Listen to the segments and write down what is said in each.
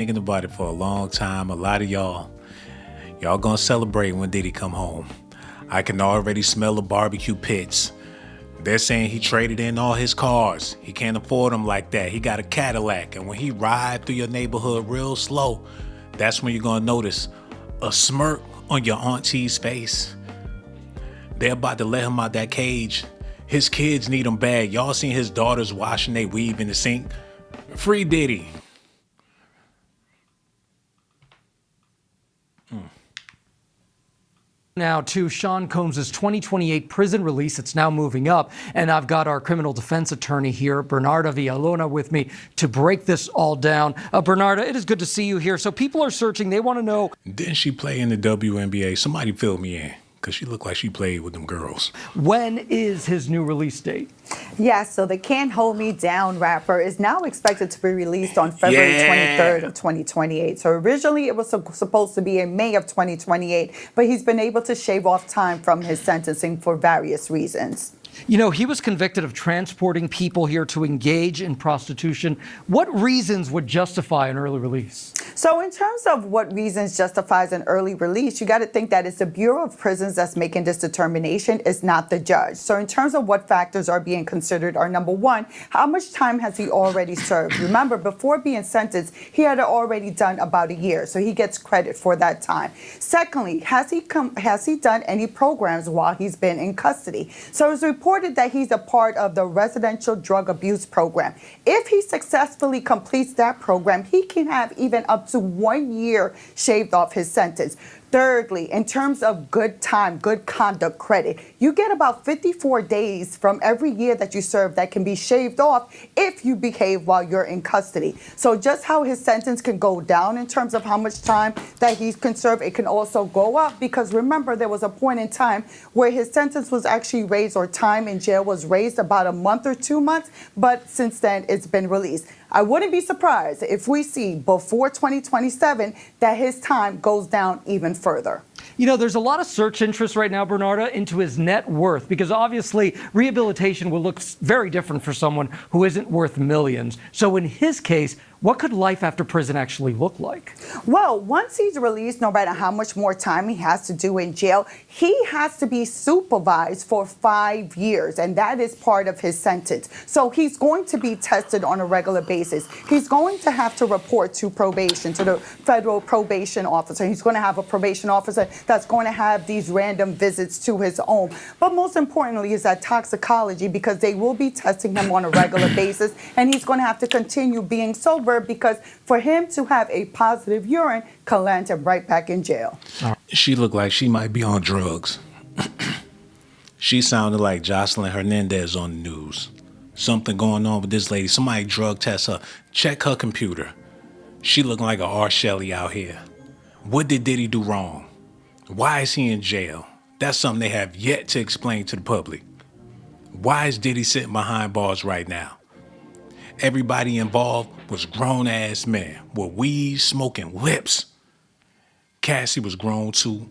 Thinking about it for a long time. A lot of y'all gonna celebrate when Diddy come home. I can already smell the barbecue pits. They're saying he traded in all his cars. He can't afford them like that. He got a Cadillac, and when he ride through your neighborhood real slow, that's when you're gonna notice a smirk on your auntie's face. They're about to let him out that cage. His kids need him bad. Y'all seen his daughters washing their weave in the sink? Free Diddy. Now to Sean Combs' 2028 prison release. It's now moving up. And I've got our criminal defense attorney here, Bernarda Villalona, with me to break this all down. Bernarda, it is good to see you here. So people are searching. They want to know. Didn't she play in the WNBA? Somebody fill me in, because she looked like she played with them girls. When is his new release date? Yeah, so the Can't Hold Me Down rapper is now expected to be released on February 23rd of 2028. So originally it was supposed to be in May of 2028, but he's been able to shave off time from his sentencing for various reasons. You know, he was convicted of transporting people here to engage in prostitution. What reasons would justify an early release? So in terms of what reasons justifies an early release, you got to think that it's the Bureau of Prisons that's making this determination. It's not the judge. So in terms of what factors are being considered are, number one, how much time has he already served? Remember, before being sentenced, he had already done about a year, so he gets credit for that time. Secondly, has he done any programs while he's been in custody? So it's reported that he's a part of the residential drug abuse program. If he successfully completes that program, he can have even up to 1 year shaved off his sentence. Thirdly, in terms of good time, good conduct credit, you get about 54 days from every year that you serve that can be shaved off if you behave while you're in custody. So just how his sentence can go down in terms of how much time that he can serve, it can also go up, because remember, there was a point in time where his sentence was actually raised, or time in jail was raised, about a month or 2 months, but since then it's been released. I wouldn't be surprised if we see before 2027 that his time goes down even further. You know, there's a lot of search interest right now, Bernarda, into his net worth, because obviously rehabilitation will look very different for someone who isn't worth millions. So in his case, what could life after prison actually look like? Well, once he's released, no matter how much more time he has to do in jail, he has to be supervised for 5 years, and that is part of his sentence. So he's going to be tested on a regular basis. He's going to have to report to probation, to the federal probation officer. He's going to have a probation officer that's going to have these random visits to his home. But most importantly is that toxicology, because they will be testing him on a regular basis, and he's going to have to continue being sober, because for him to have a positive urine can land him right back in jail. She looked like she might be on drugs. She sounded like Jocelyn Hernandez on the news. Something going on with this lady. Somebody drug test her. Check her computer. She looking like a R. Shelley out here. What did Diddy do wrong? Why is he in jail? That's something they have yet to explain to the public. Why is Diddy sitting behind bars right now? Everybody involved was grown-ass men with weed smoking lips. Cassie was grown too.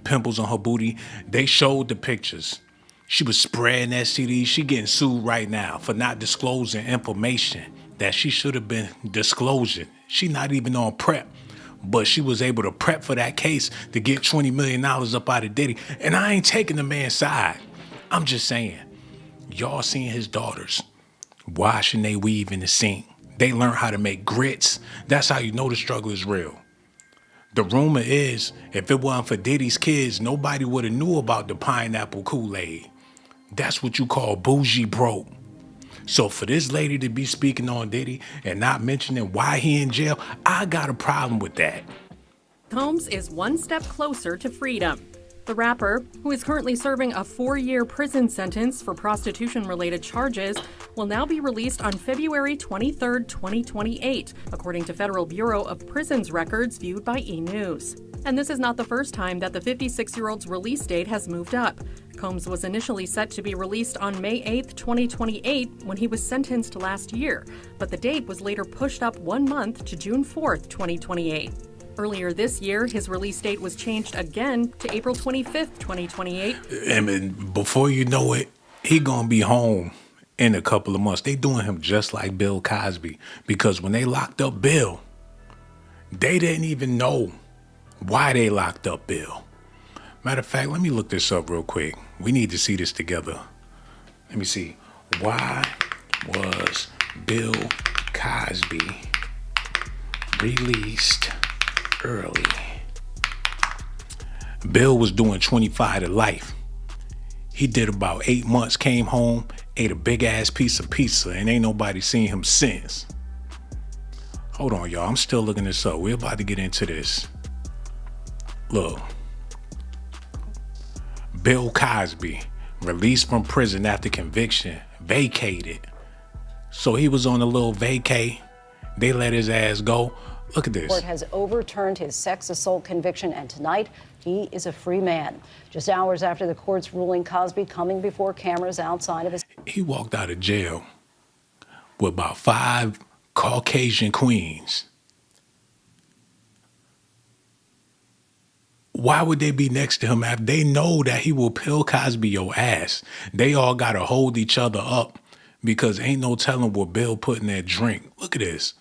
Pimples on her booty. They showed the pictures. She was spreading STDs. She getting sued right now for not disclosing information that she should have been disclosing. She not even on prep, but she was able to prep for that case to get $20 million up out of Diddy. And I ain't taking the man's side. I'm just saying, y'all seen his daughters washing they weave in the sink. They learned how to make grits. That's how you know the struggle is real. The rumor is, if it wasn't for Diddy's kids, nobody would have knew about the pineapple Kool-Aid. That's what you call bougie broke. So for this lady to be speaking on Diddy and not mentioning why he in jail, I got a problem with that. Combs is one step closer to freedom. The rapper, who is currently serving a 4-year prison sentence for prostitution-related charges, will now be released on February 23, 2028, according to Federal Bureau of Prisons records viewed by E! News. And this is not the first time that the 56-year-old's release date has moved up. Combs was initially set to be released on May 8, 2028, when he was sentenced last year, but the date was later pushed up 1 month to June 4, 2028. Earlier this year, his release date was changed again to April 25th, 2028. And before you know it, he gonna be home in a couple of months. They doing him just like Bill Cosby, because when they locked up Bill, They didn't even know why they locked up Bill. Matter of fact, let me look this up real quick. We need to see this together. Let me see. Why was Bill Cosby released early? Bill was doing 25 to life. He did about 8 months, came home, ate a big ass piece of pizza, and ain't nobody seen him since. Hold on, y'all. I'm still looking this up. We're about to get into this. Look. Bill Cosby, released from prison after conviction, vacated. So he was on a little vacay. They let his ass go. Look at this. The court has overturned his sex assault conviction, and tonight he is a free man. Just hours after the court's ruling, Cosby coming before cameras outside of his... He walked out of jail with about 5 Caucasian queens. Why would they be next to him after they know that he will Bill Cosby your ass? They all got to hold each other up because ain't no telling what Bill put in that drink. Look at this.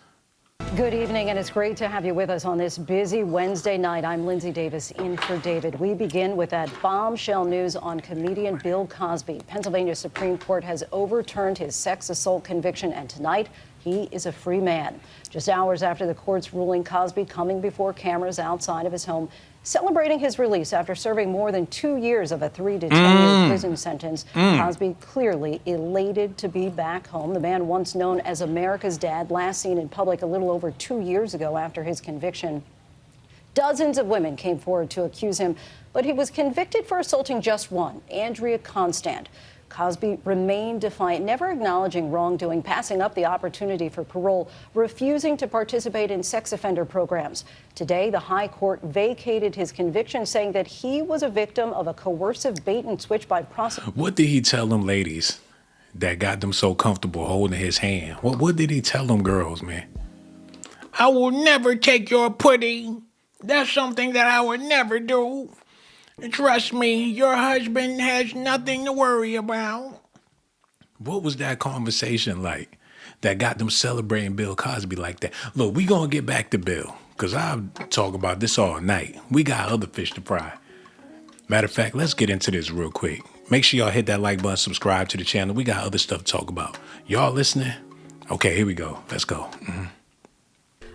Good evening, and it's great to have you with us on this busy Wednesday night. I'm Lindsay Davis in for David. We begin with that bombshell news on comedian Bill Cosby. Pennsylvania Supreme Court has overturned his sex assault conviction, and tonight he is a free man. Just hours after the court's ruling, Cosby coming before cameras outside of his home, celebrating his release after serving more than 2 years of a 3 to 10-year prison sentence. Cosby clearly elated to be back home. The man once known as America's Dad, last seen in public a little over 2 years ago after his conviction. Dozens of women came forward to accuse him, but he was convicted for assaulting just one, Andrea Constant. Cosby remained defiant, never acknowledging wrongdoing, passing up the opportunity for parole, refusing to participate in sex offender programs. Today, the high court vacated his conviction, saying that he was a victim of a coercive bait and switch by prosecutors. What did he tell them ladies that got them so comfortable holding his hand? What did he tell them girls, man? I will never take your pudding. That's something that I would never do. Trust me, your husband has nothing to worry about. What was that conversation like that got them celebrating Bill Cosby like that? Look, we gonna get back to Bill, because I'll talk about this all night. We got other fish to fry. Matter of fact, let's get into this real quick. Make sure y'all hit that like button, subscribe to the channel. We got other stuff to talk about. Y'all listening? Okay, here we go. Let's go.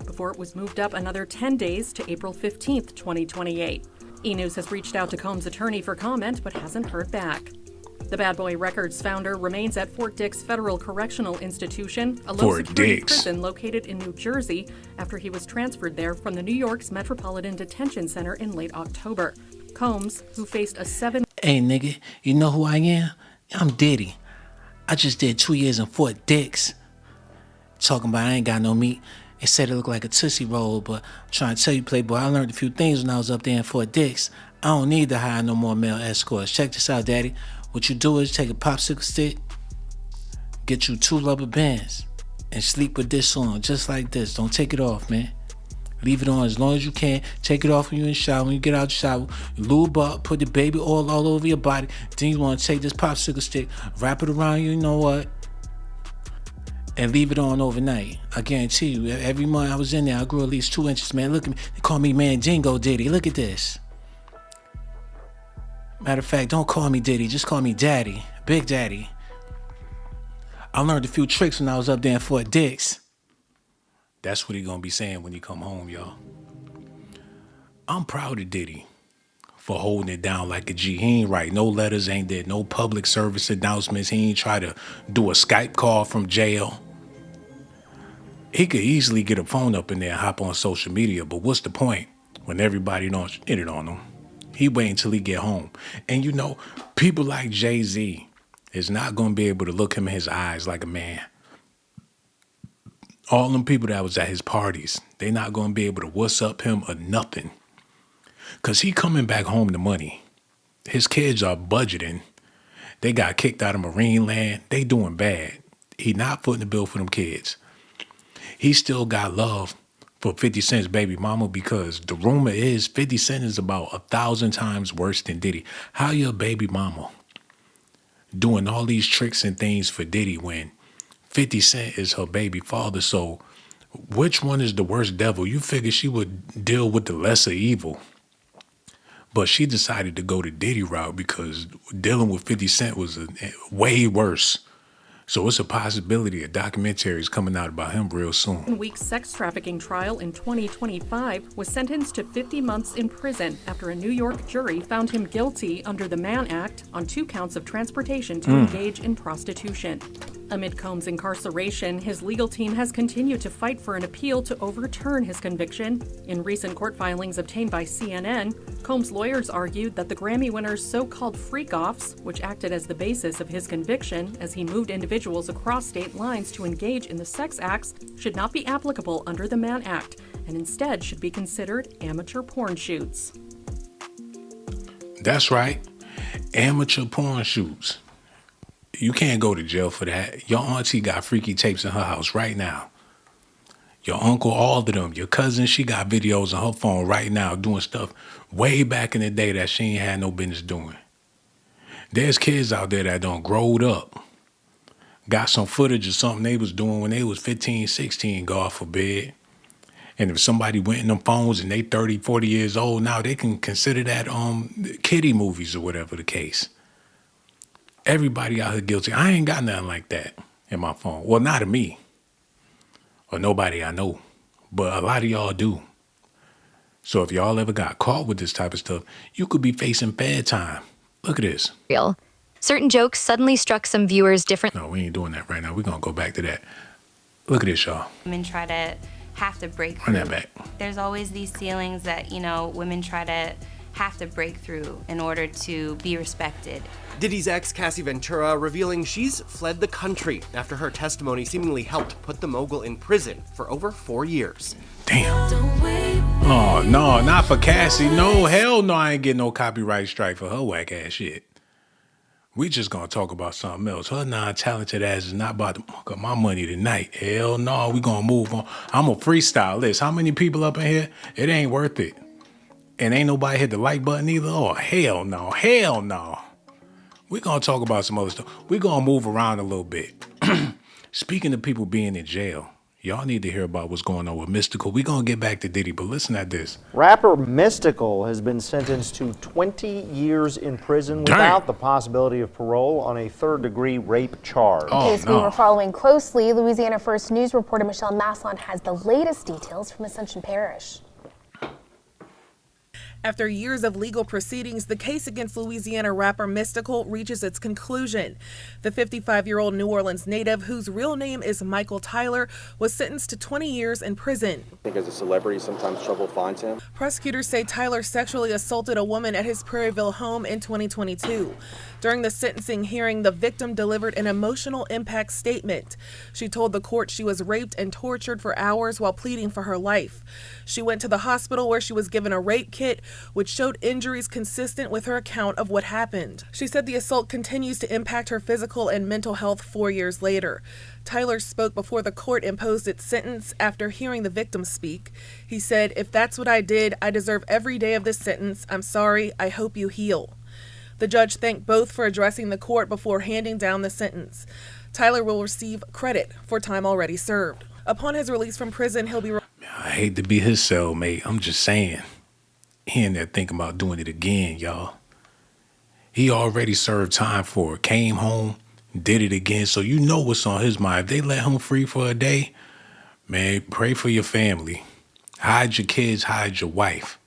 Before it was moved up another 10 days to April 15th, 2028. E! News has reached out to Combs' attorney for comment, but hasn't heard back. The Bad Boy Records founder remains at Fort Dix Federal Correctional Institution, a low-security prison located in New Jersey, after he was transferred there from the New York's Metropolitan Detention Center in late October. Combs, who faced a 7... Hey, nigga, you know who I am? I'm Diddy. I just did 2 years in Fort Dix. Talking about I ain't got no meat. They said it looked like a Tootsie Roll, but I'm trying to tell you, Playboy, I learned a few things when I was up there in Fort Dix. I don't need to hire no more male escorts. Check this out, Daddy. What you do is take a popsicle stick, get you 2 rubber bands, and sleep with this on, just like this. Don't take it off, man. Leave it on as long as you can. Take it off when you're in the shower. When you get out the shower, lube up, put the baby oil all over your body. Then you want to take this popsicle stick, wrap it around you, you know what? And leave it on overnight. I guarantee you, every month I was in there, I grew at least 2 inches, man. Look at me. They call me Mandingo Diddy. Look at this. Matter of fact, don't call me Diddy. Just call me Daddy. Big Daddy. I learned a few tricks when I was up there in Fort Dix. That's what he gonna be saying when he come home, y'all. I'm proud of Diddy for holding it down like a G. He ain't write no letters, ain't did no public service announcements. He ain't try to do a Skype call from jail. He could easily get a phone up in there and hop on social media, but what's the point when everybody don't hit it on him? He wait until he get home. And you know, people like Jay-Z is not going to be able to look him in his eyes like a man. All them people that was at his parties, they not going to be able to what's up him or nothing. Because he coming back home to money. His kids are budgeting. They got kicked out of Marine Land. They doing bad. He not footing the bill for them kids. He still got love for 50 Cent's baby mama, because the rumor is 50 Cent is about 1,000 times worse than Diddy. How your baby mama doing all these tricks and things for Diddy when 50 Cent is her baby father? So Which one is the worst devil? You figure she would deal with the lesser evil. But she decided to go the Diddy route because dealing with 50 Cent was way worse. So it's a possibility a documentary is coming out about him real soon. Week's sex trafficking trial in 2025 was sentenced to 50 months in prison after a New York jury found him guilty under the Mann Act on 2 counts of transportation to engage in prostitution. Amid Combs' incarceration, his legal team has continued to fight for an appeal to overturn his conviction. In recent court filings obtained by CNN, Combs' lawyers argued that the Grammy winner's so-called freak-offs, which acted as the basis of his conviction as he moved individuals across state lines to engage in the sex acts, should not be applicable under the Mann Act and instead should be considered amateur porn shoots. That's right. Amateur porn shoots. You can't go to jail for that. Your auntie got freaky tapes in her house right now. Your uncle, all of them. Your cousin, she got videos on her phone right now doing stuff way back in the day that she ain't had no business doing. There's kids out there that done growed up. Got some footage of something they was doing when they was 15, 16, God forbid. And if somebody went in them phones and they 30, 40 years old now, they can consider that kiddie movies or whatever the case. Everybody out here guilty. I ain't got nothing like that in my phone. Well, not of me or nobody I know, but a lot of y'all do. So if y'all ever got caught with this type of stuff, you could be facing bad time. Look at this. Real. Certain jokes suddenly struck some viewers different. No, we ain't doing that right now. We're going to go back to that. Look at this, y'all. Women try to have to break Run through. that back. There's always these ceilings that, women try to have to break through in order to be respected. Diddy's ex, Cassie Ventura, revealing she's fled the country after her testimony seemingly helped put the mogul in prison for over 4 years. Damn. Oh, no, not for Cassie. No, hell no, I ain't getting no copyright strike for her whack ass shit. We just gonna talk about something else. Her non-talented ass is not about to muck up my money tonight. Hell no, we gonna move on. I'm a freestyle this. How many people up in here? It ain't worth it. And ain't nobody hit the like button either. Oh, hell no, hell no. We gonna talk about some other stuff. We gonna move around a little bit. Speaking of people being in jail, y'all need to hear about what's going on with Mystical. We gonna get back to Diddy, but listen at this. Rapper Mystical has been sentenced to 20 years in prison without the possibility of parole on a third-degree rape charge. Oh, Case we were following closely. Louisiana First News reporter Michelle Maslon has the latest details from Ascension Parish. After years of legal proceedings, the case against Louisiana rapper Mystical reaches its conclusion. The 55-year-old New Orleans native, whose real name is Michael Tyler, was sentenced to 20 years in prison. I think as a celebrity, sometimes trouble finds him. Prosecutors say Tyler sexually assaulted a woman at his Prairieville home in 2022. During the sentencing hearing, the victim delivered an emotional impact statement. She told the court she was raped and tortured for hours while pleading for her life. She went to the hospital where she was given a rape kit, which showed injuries consistent with her account of what happened. She said the assault continues to impact her physical and mental health 4 years later. Tyler spoke before the court imposed its sentence after hearing the victim speak. He said, "If that's what I did, I deserve every day of this sentence. I'm sorry. I hope you heal." The judge thanked both for addressing the court before handing down the sentence. Tyler will receive credit for time already served. Upon his release from prison, he'll be... I hate to be his cellmate. I'm just saying. He in there thinking about doing it again, y'all. He already served time for it. Came home, did it again. So you know what's on his mind. If they let him free for a day, man, pray for your family. Hide your kids, hide your wife.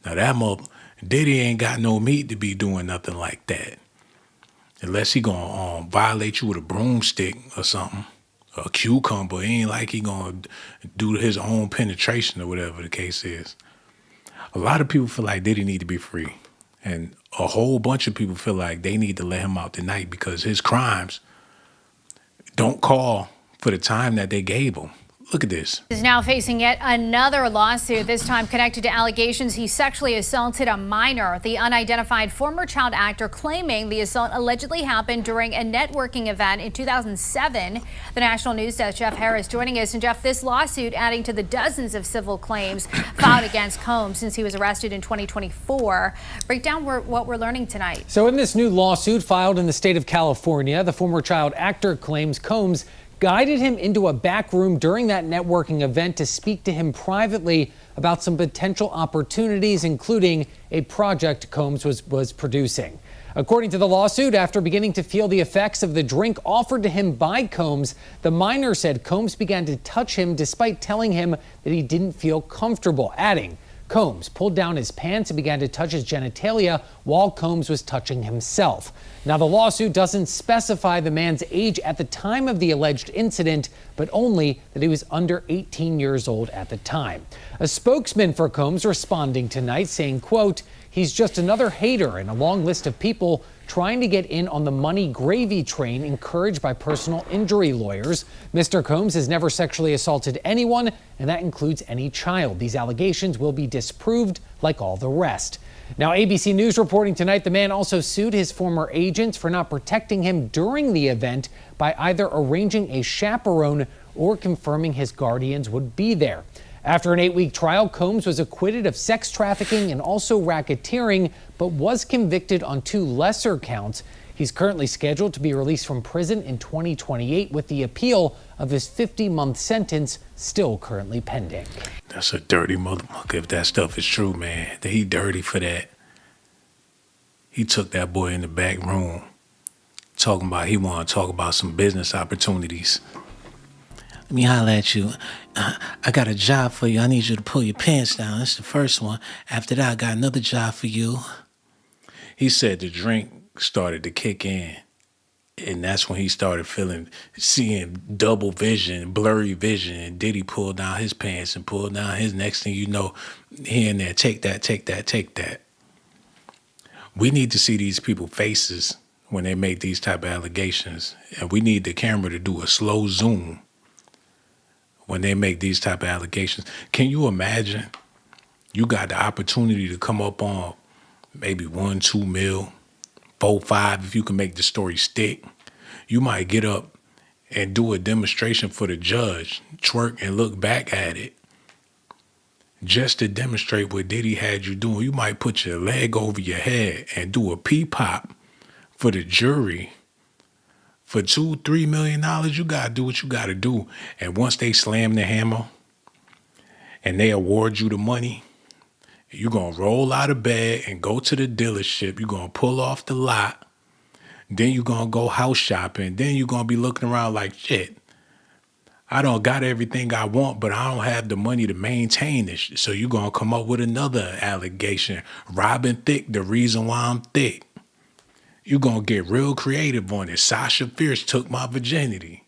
Now that Diddy ain't got no meat to be doing nothing like that. Unless he gonna violate you with a broomstick or something. A cucumber. It ain't like he gonna do his own penetration or whatever the case is. A lot of people feel like Diddy need to be free. And a whole bunch of people feel like they need to let him out tonight because his crimes don't call for the time that they gave him. Look at this. Is now facing yet another lawsuit, this time connected to allegations he sexually assaulted a minor. The unidentified former child actor claiming the assault allegedly happened during a networking event in 2007. The National News Desk, Jeff Harris, joining us. And Jeff, this lawsuit adding to the dozens of civil claims filed against Combs since he was arrested in 2024. Break down what we're learning tonight. So in this new lawsuit filed in the state of California, the former child actor claims Combs guided him into a back room during that networking event to speak to him privately about some potential opportunities, including a project Combs was producing. According to the lawsuit, after beginning to feel the effects of the drink offered to him by Combs, the minor said Combs began to touch him despite telling him that he didn't feel comfortable, adding, Combs pulled down his pants and began to touch his genitalia while Combs was touching himself. Now, the lawsuit doesn't specify the man's age at the time of the alleged incident, but only that he was under 18 years old at the time. A spokesman for Combs responding tonight saying, quote, he's just another hater in a long list of people trying to get in on the money gravy train encouraged by personal injury lawyers. Mr. Combs has never sexually assaulted anyone, and that includes any child. These allegations will be disproved like all the rest. Now, ABC News reporting tonight the man also sued his former agents for not protecting him during the event by either arranging a chaperone or confirming his guardians would be there. After an 8-week trial, Combs was acquitted of sex trafficking and also racketeering, but was convicted on 2 lesser counts. He's currently scheduled to be released from prison in 2028, with the appeal of his 50-month sentence still currently pending. That's a dirty motherfucker if that stuff is true, man. He dirty for that. He took that boy in the back room, talking about he want to talk about some business opportunities. Let me holler at you. I got a job for you. I need you to pull your pants down. That's the first one. After that, I got another job for you. He said the drink started to kick in, and that's when he started seeing double vision, blurry vision, and Diddy pulled down his pants and pulled down his. Next thing you know, he in there, take that, take that, take that. We need to see these people's faces when they make these type of allegations, and we need the camera to do a slow zoom when they make these type of allegations. Can you imagine you got the opportunity to come up on maybe 1, 2 mil, 4, 5, if you can make the story stick? You might get up and do a demonstration for the judge, twerk and look back at it, just to demonstrate what Diddy had you doing. You might put your leg over your head and do a pee-pop for the jury. For $2-3 million, you gotta do what you gotta do. And once they slam the hammer and they award you the money, you're gonna roll out of bed and go to the dealership. You're gonna pull off the lot. Then you're gonna go house shopping. Then you're gonna be looking around like, shit, I don't got everything I want, but I don't have the money to maintain this. So you're gonna come up with another allegation. Robbing thick, the reason why I'm thick. You're going to get real creative on it. Sasha Fierce took my virginity.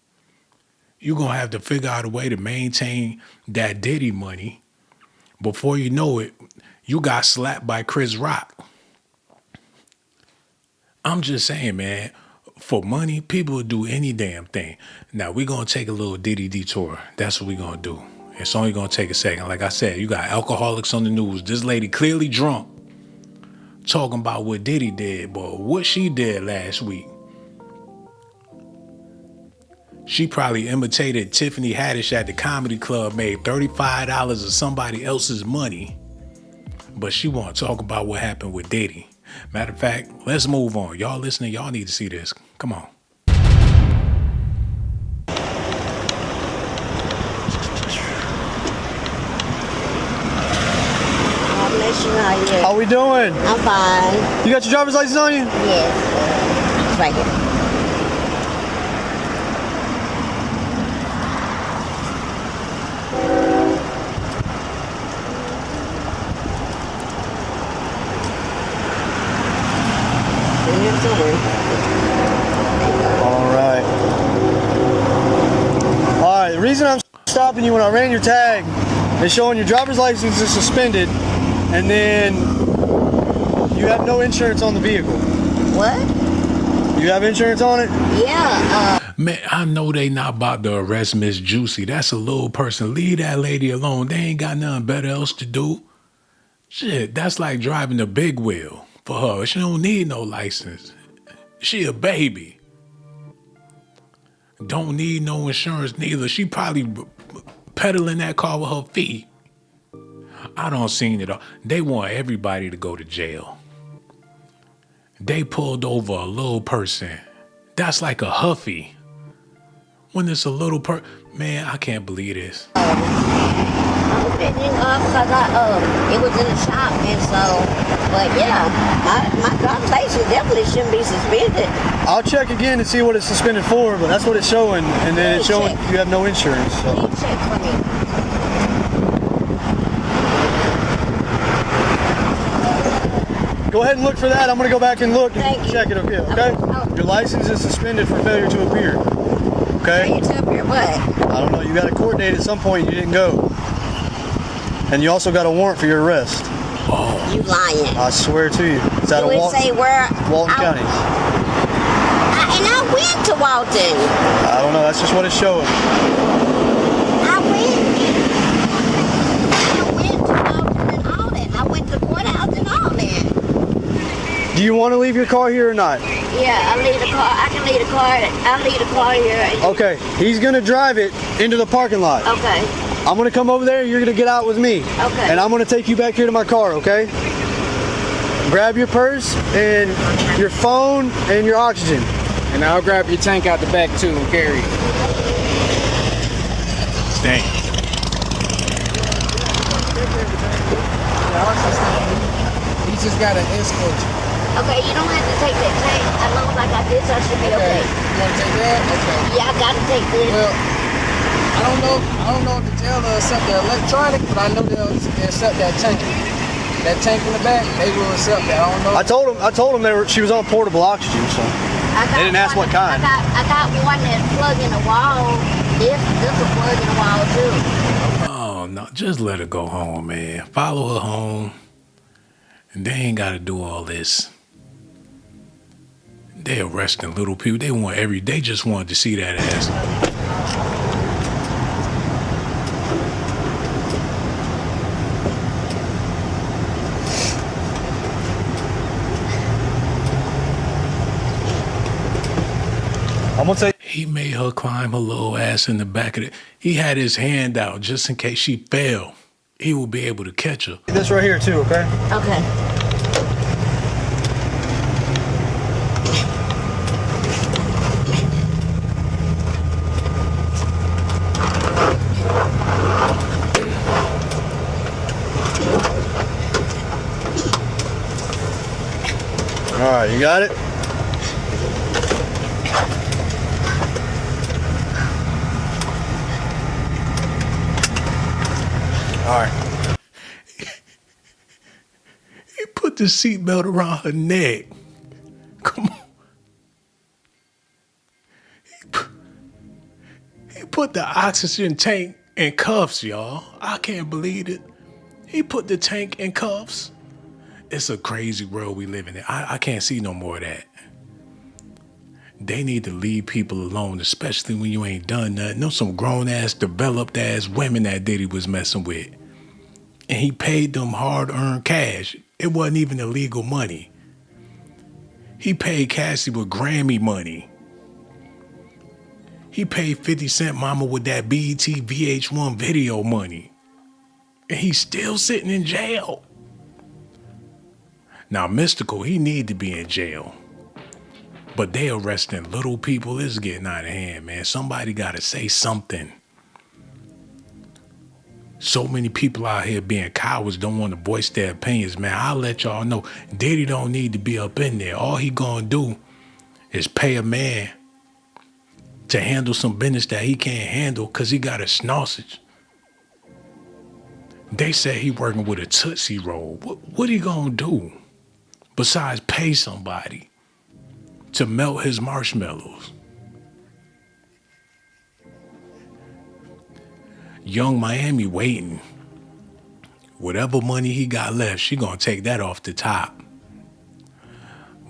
You're going to have to figure out a way to maintain that Diddy money. Before you know it, you got slapped by Chris Rock. I'm just saying, man, for money, people will do any damn thing. Now, we're going to take a little Diddy detour. That's what we're going to do. It's only going to take a second. Like I said, you got alcoholics on the news. This lady clearly drunk, talking about what Diddy did, but what she did last week. She probably imitated Tiffany Haddish at the comedy club, made $35 of somebody else's money, but she want to talk about what happened with Diddy. Matter of fact, let's move on. Y'all listening, y'all need to see this. Come on. How we doing? I'm fine. You got your driver's license on you? Yes. It's right here. All right. All right, the reason I'm stopping you when I ran your tag is showing your driver's license is suspended, and then you have no insurance on the vehicle. What? You have insurance on it? Yeah. Man, I know they not about to arrest Miss Juicy. That's a little person. Leave that lady alone. They ain't got nothing better else to do. Shit, that's like driving a big wheel for her. She don't need no license. She a baby. Don't need no insurance neither. She probably pedaling that car with her feet. I don't seen it all. They want everybody to go to jail. They pulled over a little person. That's like a huffy. When it's a little man, I can't believe this. I was picking up because it was in the shop, and so, but yeah, my driver's license definitely shouldn't be suspended. I'll check again to see what it's suspended for, but that's what it's showing, and then it's showing you have no insurance. So. Please check for me. Go ahead and look for that. I'm going to go back and look and check it, okay? Your license is suspended for failure to appear. Okay? Failure to appear what? I don't know. You got a court date at some point. You didn't go. And you also got a warrant for your arrest. Oh. You lying. I swear to you. It's out of say where? Walton County. And I went to Walton. I don't know. That's just what it's showing. I went to Walton and all that. I went to the courthouse and all that. Do you want to leave your car here or not? Yeah, I'll leave the car. I can leave the car. I'll leave the car here. Okay. He's going to drive it into the parking lot. Okay. I'm going to come over there. You're going to get out with me. Okay. And I'm going to take you back here to my car, okay? Grab your purse and your phone and your oxygen. And I'll grab your tank out the back too and carry it. Dang. He just got an escort you. Okay, you don't have to take that tank. As long as I got this, I should be okay. You want to take that? Okay. Yeah, I got to take this. Well, I don't know if the jail will accept the electronic, but I know they'll accept that tank. That tank in the back, they will accept that. I don't know. I told them she was on portable oxygen, so they didn't ask what kind. I got one that plug in the wall. This will plug in the wall too. Oh no, just let her go home, man. Follow her home. And they ain't gotta do all this. They arresting little people. They just wanted to see that ass. I'm gonna say he made her climb her little ass in the back of it. He had his hand out just in case she fell. He would be able to catch her. This right here too, okay? Okay. All right, you got it? All right. He put the seatbelt around her neck. Come on. He put the oxygen tank in cuffs, y'all. I can't believe it. He put the tank in cuffs. It's a crazy world we live in. I can't see no more of that. They need to leave people alone, especially when you ain't done nothing. Know some grown-ass, developed-ass women that Diddy was messing with. And he paid them hard-earned cash. It wasn't even illegal money. He paid Cassie with Grammy money. He paid 50 Cent Mama with that BET VH1 video money. And he's still sitting in jail. Now, Mystical, he need to be in jail. But they arresting little people. It's getting out of hand, man. Somebody got to say something. So many people out here being cowards don't want to voice their opinions, man. I'll let y'all know. Diddy don't need to be up in there. All he gonna do is pay a man to handle some business that he can't handle because he got a sausage. They say he working with a Tootsie Roll. What he gonna do besides pay somebody to melt his marshmallows? Young Miami waiting. Whatever money he got left, she gonna take that off the top.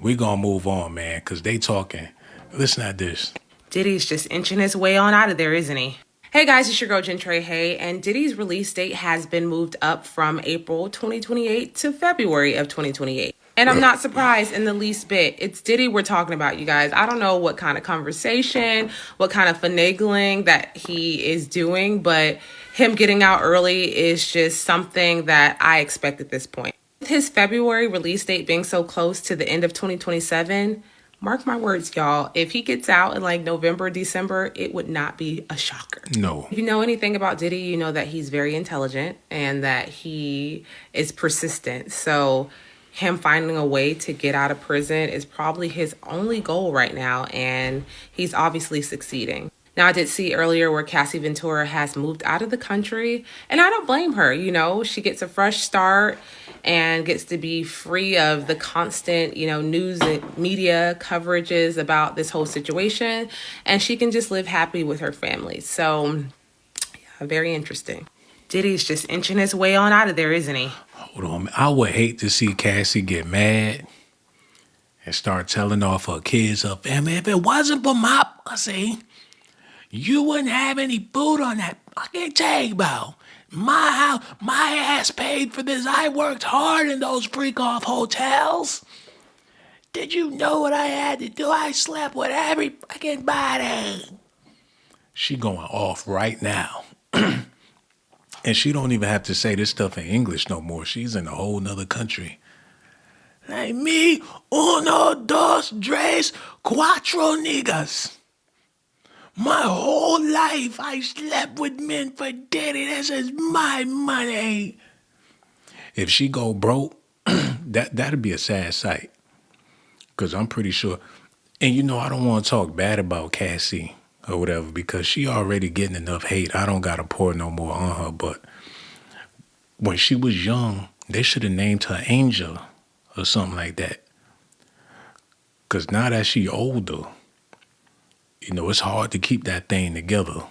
We gonna move on, man, because they talking. Listen at this. Diddy's just inching his way on out of there, isn't he? Hey guys, it's your girl Gentray Hay, and Diddy's release date has been moved up from April 2028 to February of 2028. And I'm not surprised in the least bit. It's Diddy we're talking about, you guys. I don't know what kind of conversation, what kind of finagling that he is doing, but him getting out early is just something that I expect at this point. With his February release date being so close to the end of 2027, Mark my words, y'all. If he gets out in like November, December, it would not be a shocker. No. If you know anything about Diddy, you know that he's very intelligent and that he is persistent. So him finding a way to get out of prison is probably his only goal right now, and he's obviously succeeding. Now, I did see earlier where Cassie Ventura has moved out of the country, and I don't blame her. You know, she gets a fresh start and gets to be free of the constant, news and media coverages about this whole situation, and she can just live happy with her family. So, yeah, very interesting. Diddy's just inching his way on out of there, isn't he? Hold on. I would hate to see Cassie get mad and start telling off her kids, her family. If it wasn't for my pussy, you wouldn't have any food on that fucking table. My house, my ass paid for this. I worked hard in those freak-off hotels. Did you know what I had to do? I slept with every fucking body. She going off right now. And she don't even have to say this stuff in English no more. She's in a whole nother country. Like me, uno, dos, tres, cuatro niggas. My whole life I slept with men for Diddy. This is my money. If she go broke, that'd be a sad sight. Because I'm pretty sure. And I don't want to talk bad about Cassie or whatever because she already getting enough hate. I don't got to pour no more on her. But when she was young, they should have named her Angel or something like that. Because now that she older, it's hard to keep that thing together.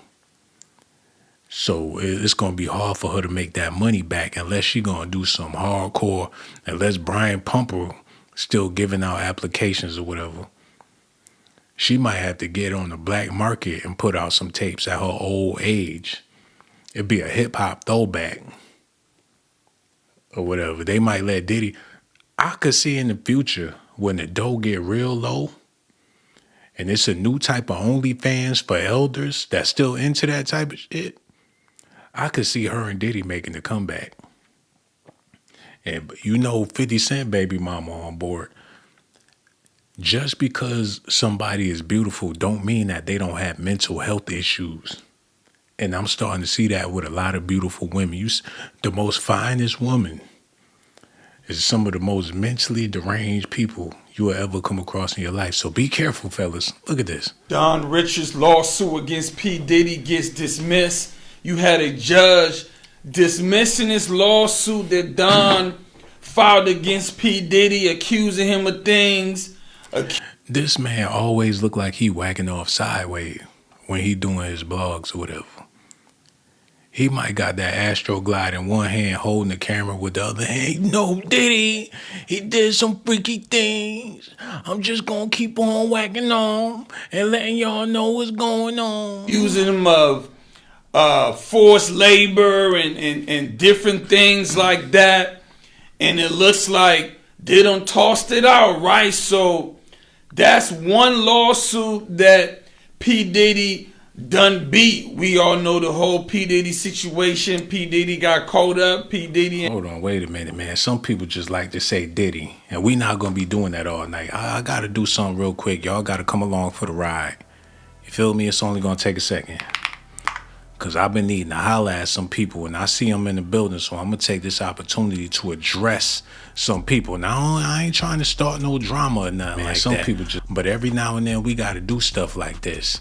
So it's going to be hard for her to make that money back unless she going to do some hardcore, unless Brian Pumper still giving out applications or whatever. She might have to get on the black market and put out some tapes at her old age. It'd be a hip-hop throwback or whatever. They might let Diddy. I could see in the future when the dough get real low and it's a new type of OnlyFans for elders that's still into that type of shit, I could see her and Diddy making the comeback. And 50 Cent baby mama on board. Just because somebody is beautiful don't mean that they don't have mental health issues. And I'm starting to see that with a lot of beautiful women. The most finest woman is some of the most mentally deranged people you will ever come across in your life. So be careful, fellas. Look at this. Don Richards' lawsuit against P. Diddy gets dismissed. You had a judge dismissing this lawsuit that Don filed against P. Diddy, accusing him of things. This man always look like he whacking off sideways when he doing his blogs or whatever. He might got that Astroglide in one hand holding the camera with the other hand. No, Diddy, he did some freaky things. I'm just gonna keep on whacking on and letting y'all know what's going on. Using him of forced labor and different things like that. And it looks like they done tossed it out, right? So that's one lawsuit that P. Diddy done beat. We all know the whole P. Diddy situation. P. Diddy got caught up. P. Diddy. Hold on, wait a minute, man. Some people just like to say Diddy, and we not gonna be doing that all night. I gotta do something real quick. Y'all gotta come along for the ride. You feel me? It's only gonna take a second. Cause I've been needing to holler at some people, and I see them in the building, so I'm gonna take this opportunity to address some people. Now I ain't trying to start no drama or nothing like some that. People just, but every now and then we gotta do stuff like this.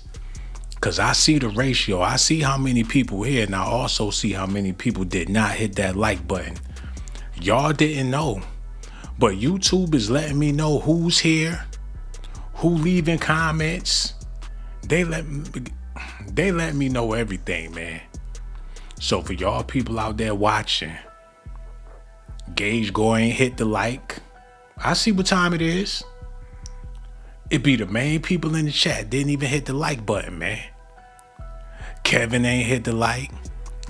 Cause I see the ratio. I see how many people here, and I also see how many people did not hit that like button. Y'all didn't know, but YouTube is letting me know who's here, who leaving comments. They let me know everything, man. So for y'all people out there watching, Gage Gore ain't hit the like. I see what time it is. It be the main people in the chat didn't even hit the like button, man. Kevin ain't hit the like.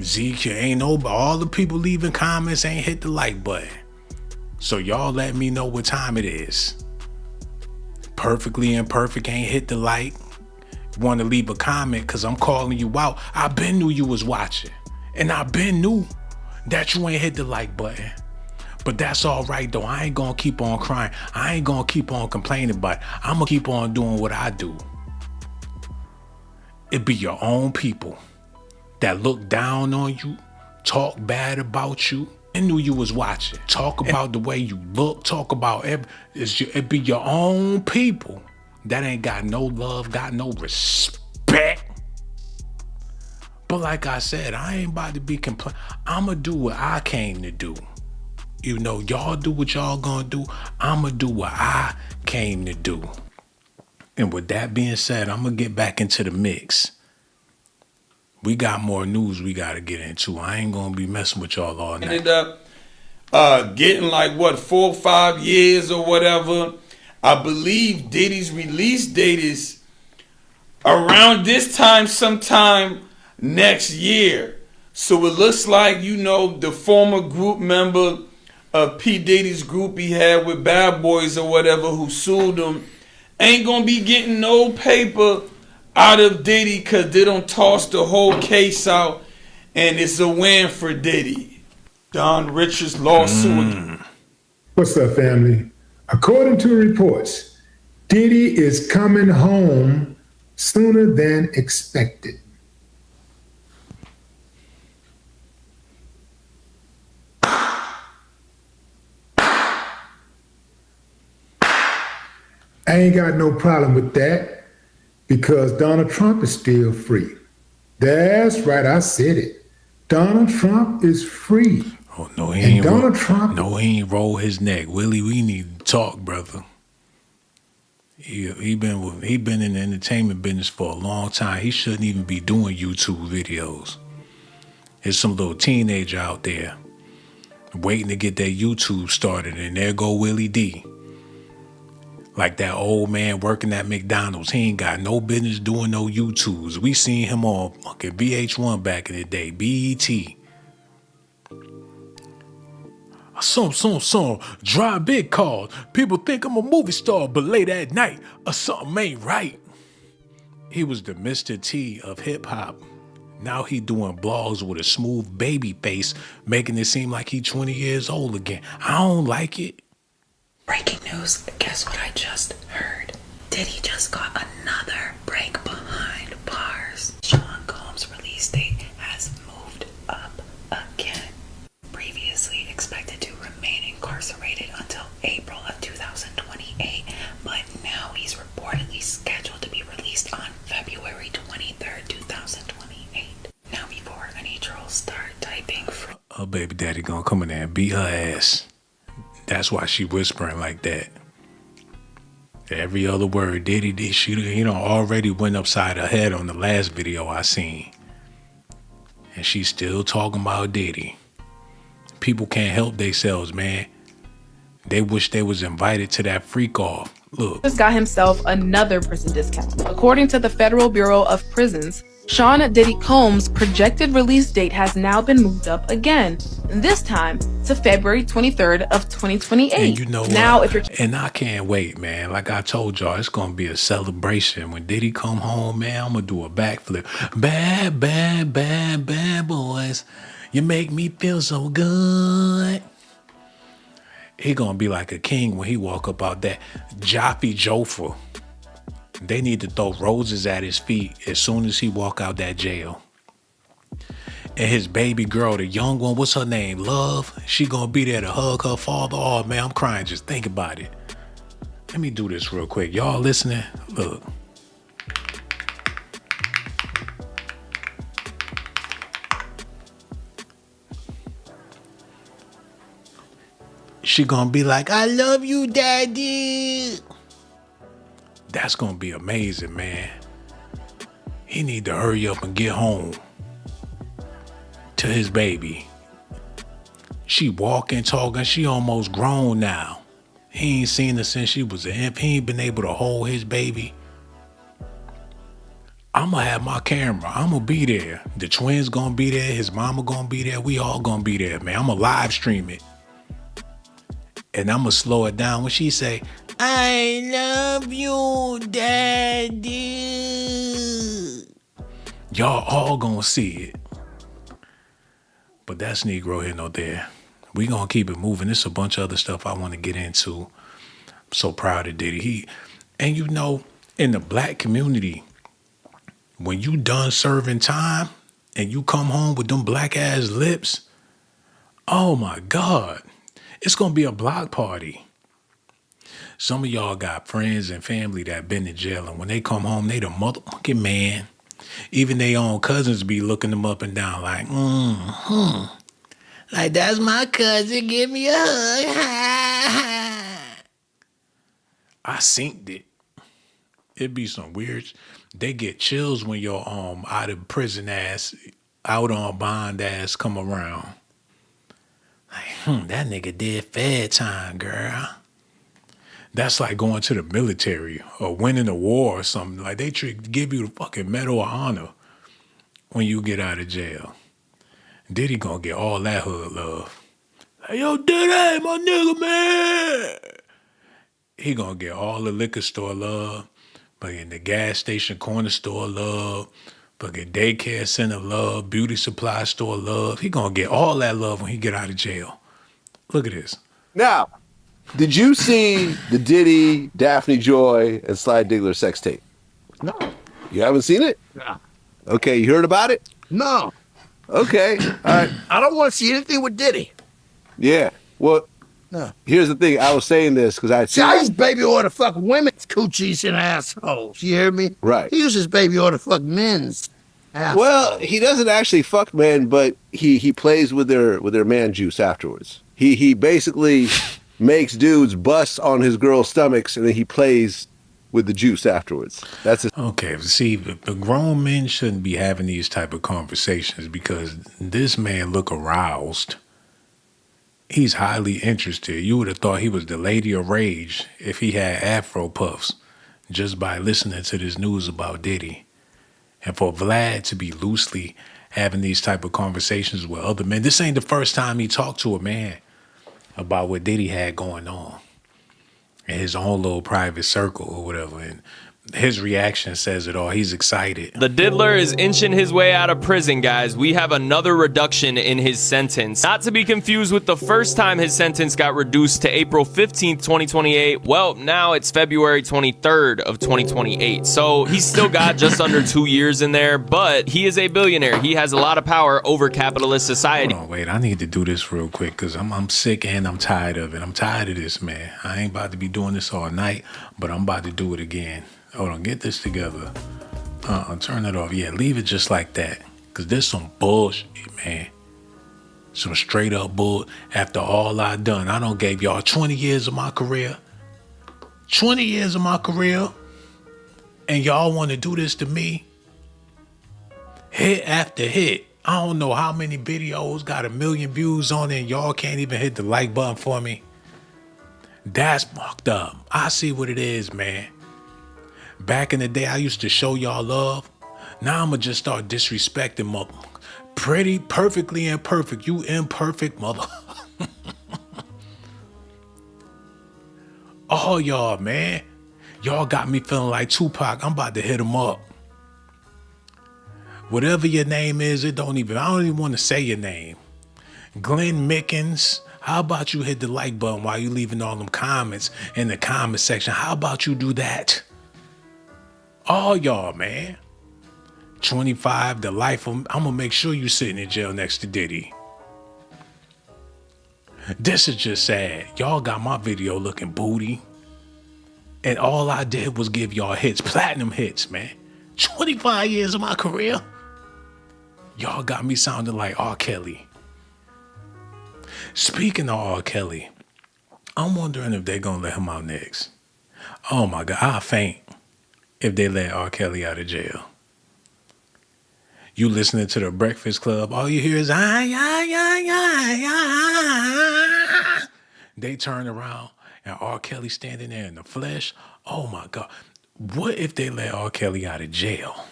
Zeke ain't nobody. All the people leaving comments ain't hit the like button. So y'all let me know what time it is. Perfectly Imperfect ain't hit the like. Want to leave a comment because I'm calling you out. I been knew you was watching. And I been knew that you ain't hit the like button. But that's all right though. I ain't gonna keep on crying. I ain't gonna keep on complaining about it. I'm gonna keep on doing what I do. It be your own people that look down on you, talk bad about you, and knew you was watching. Talk about the way you look, talk about it be your own people that ain't got no love, got no respect. But like I said, I ain't about to be complaining. I'ma do what I came to do. You know, y'all do what y'all gonna do. I'ma do what I came to do. And with that being said, I'm gonna get back into the mix. We got more news we gotta get into. I ain't gonna be messing with y'all all night. Ended up getting like 4 or 5 years or whatever. I believe Diddy's release date is around this time sometime next year. So it looks like, you know, the former group member of P. Diddy's group he had with Bad Boys or whatever who sued him ain't gonna be getting no paper out of Diddy because they don't toss the whole case out, and it's a win for Diddy. Don Richards lawsuit. What's up, family? According to reports, Diddy is coming home sooner than expected. I ain't got no problem with that because Donald Trump is still free. That's right, I said it. Donald Trump is free. Oh no, he ain't he ain't roll his neck. Willie, we need to talk, brother. He been in the entertainment business for a long time. He shouldn't even be doing YouTube videos. There's some little teenager out there waiting to get their YouTube started, and there go Willie D. Like that old man working at McDonald's. He ain't got no business doing no YouTubes. We seen him on fucking VH1 back in the day, BET. Some, drive big cars. People think I'm a movie star, but late at night, something ain't right. He was the Mr. T of hip hop. Now he doing blogs with a smooth baby face, making it seem like he 20 years old again. I don't like it. Breaking news, guess what I just heard? Diddy just got another break behind bars. Sean Combs' release date has moved up again. Previously expected to remain incarcerated until April of 2028, but now he's reportedly scheduled to be released on February 23rd, 2028. Now before any trolls start typing Her baby daddy gonna come in there and beat her ass. That's why she whispering like that. Every other word Diddy did, he done already went upside her head on the last video I seen. And she's still talking about Diddy. People can't help themselves, man. They wish they was invited to that freak off. Look. Just got himself another prison discount. According to the Federal Bureau of Prisons, Sean Diddy Combs' projected release date has now been moved up again, this time to February 23rd of 2028. And you know now, what? And I can't wait, man. Like I told y'all, it's gonna be a celebration. When Diddy come home, man, I'm gonna do a backflip. Bad, bad, bad, bad boys. You make me feel so good. He gonna be like a king when he walk up out that Jaffe Joffer. They need to throw roses at his feet as soon as he walk out that jail. And his baby girl, the young one, what's her name? Love. She gonna be there to hug her father. Oh man, I'm crying just think about it. Let me do this real quick. Y'all listening? Look. She gonna be like, I love you, daddy. That's gonna be amazing, man. He need to hurry up and get home to his baby. She walking, talking, she almost grown now. He ain't seen her since she was an infant. He ain't been able to hold his baby. I'ma have my camera. I'ma be there. The twins gonna be there. His mama gonna be there. We all gonna be there, man. I'ma live stream it. And I'ma slow it down when she say, I love you, daddy. Y'all all gonna see it. But that's Negro here, no there. We gonna keep it moving. There's a bunch of other stuff I want to get into. I'm so proud of Diddy. And you know, in the black community, when you done serving time and you come home with them black ass lips, oh my God, it's gonna be a block party. Some of y'all got friends and family that been in jail, and when they come home, they the motherfucking man. Even their own cousins be looking them up and down like, like, that's my cousin, give me a hug. I synced it. It'd be some weird. They get chills when your out of prison ass, out on bond ass come around. Like, that nigga did fed time, girl. That's like going to the military or winning a war or something. Like they give you the fucking Medal of Honor when you get out of jail. Diddy gonna get all that hood love. Like, yo, Diddy, my nigga, man. He gonna get all the liquor store love, fucking the gas station corner store love, fucking daycare center love, beauty supply store love. He gonna get all that love when he get out of jail. Look at this. Now, did you see the Diddy, Daphne Joy, and Sly Diggler sex tape? No. You haven't seen it? No. Okay, you heard about it? No. Okay, all right. I don't want to see anything with Diddy. Yeah, well, No. Here's the thing. I was saying this because I See, I use baby oil to fuck women's coochies and assholes. You hear me? Right. He uses baby oil to fuck men's assholes. Well, he doesn't actually fuck men, but he plays with their man juice afterwards. He basically makes dudes bust on his girls' stomachs, and then he plays with the juice afterwards. That's it. Okay, see, the grown men shouldn't be having these type of conversations because this man look aroused. He's highly interested. You would have thought he was the lady of rage if he had afro puffs just by listening to this news about Diddy. And for Vlad to be loosely having these type of conversations with other men, this ain't the first time he talked to a man about what Diddy had going on in his own little private circle or whatever. And his reaction says it all. He's excited. The diddler is inching his way out of prison, guys. We have another reduction in his sentence. Not to be confused with the first time his sentence got reduced to April 15th, 2028. Well, now it's February 23rd of 2028. So he's still got just under 2 years in there, but he is a billionaire. He has a lot of power over capitalist society. Hold on, wait. I need to do this real quick because I'm sick and I'm tired of it. I'm tired of this, man. I ain't about to be doing this all night, but I'm about to do it again. Hold on, get this together. Turn it off. Yeah, leave it just like that. Because there's some bullshit, man. Some straight up bull. After all I done, I done gave y'all 20 years of my career. 20 years of my career. And y'all want to do this to me? Hit after hit. I don't know how many videos got 1 million views on it and y'all can't even hit the like button for me. That's fucked up. I see what it is, man. Back in the day, I used to show y'all love. Now I'm going to just start disrespecting mother. Pretty, perfectly imperfect. You imperfect mother. Oh, y'all, man. Y'all got me feeling like Tupac. I'm about to hit him up. Whatever your name is, I don't even want to say your name. Glenn Mickens. How about you hit the like button while you leaving all them comments in the comment section? How about you do that? All y'all, man. 25, the life of... I'm going to make sure you sitting in jail next to Diddy. This is just sad. Y'all got my video looking booty. And all I did was give y'all hits. Platinum hits, man. 25 years of my career. Y'all got me sounding like R. Kelly. Speaking of R. Kelly, I'm wondering if they're going to let him out next. Oh, my God. I'll faint if they let R. Kelly out of jail. You listening to the Breakfast Club, all you hear is, They turn around and R. Kelly standing there in the flesh. Oh my God. What if they let R. Kelly out of jail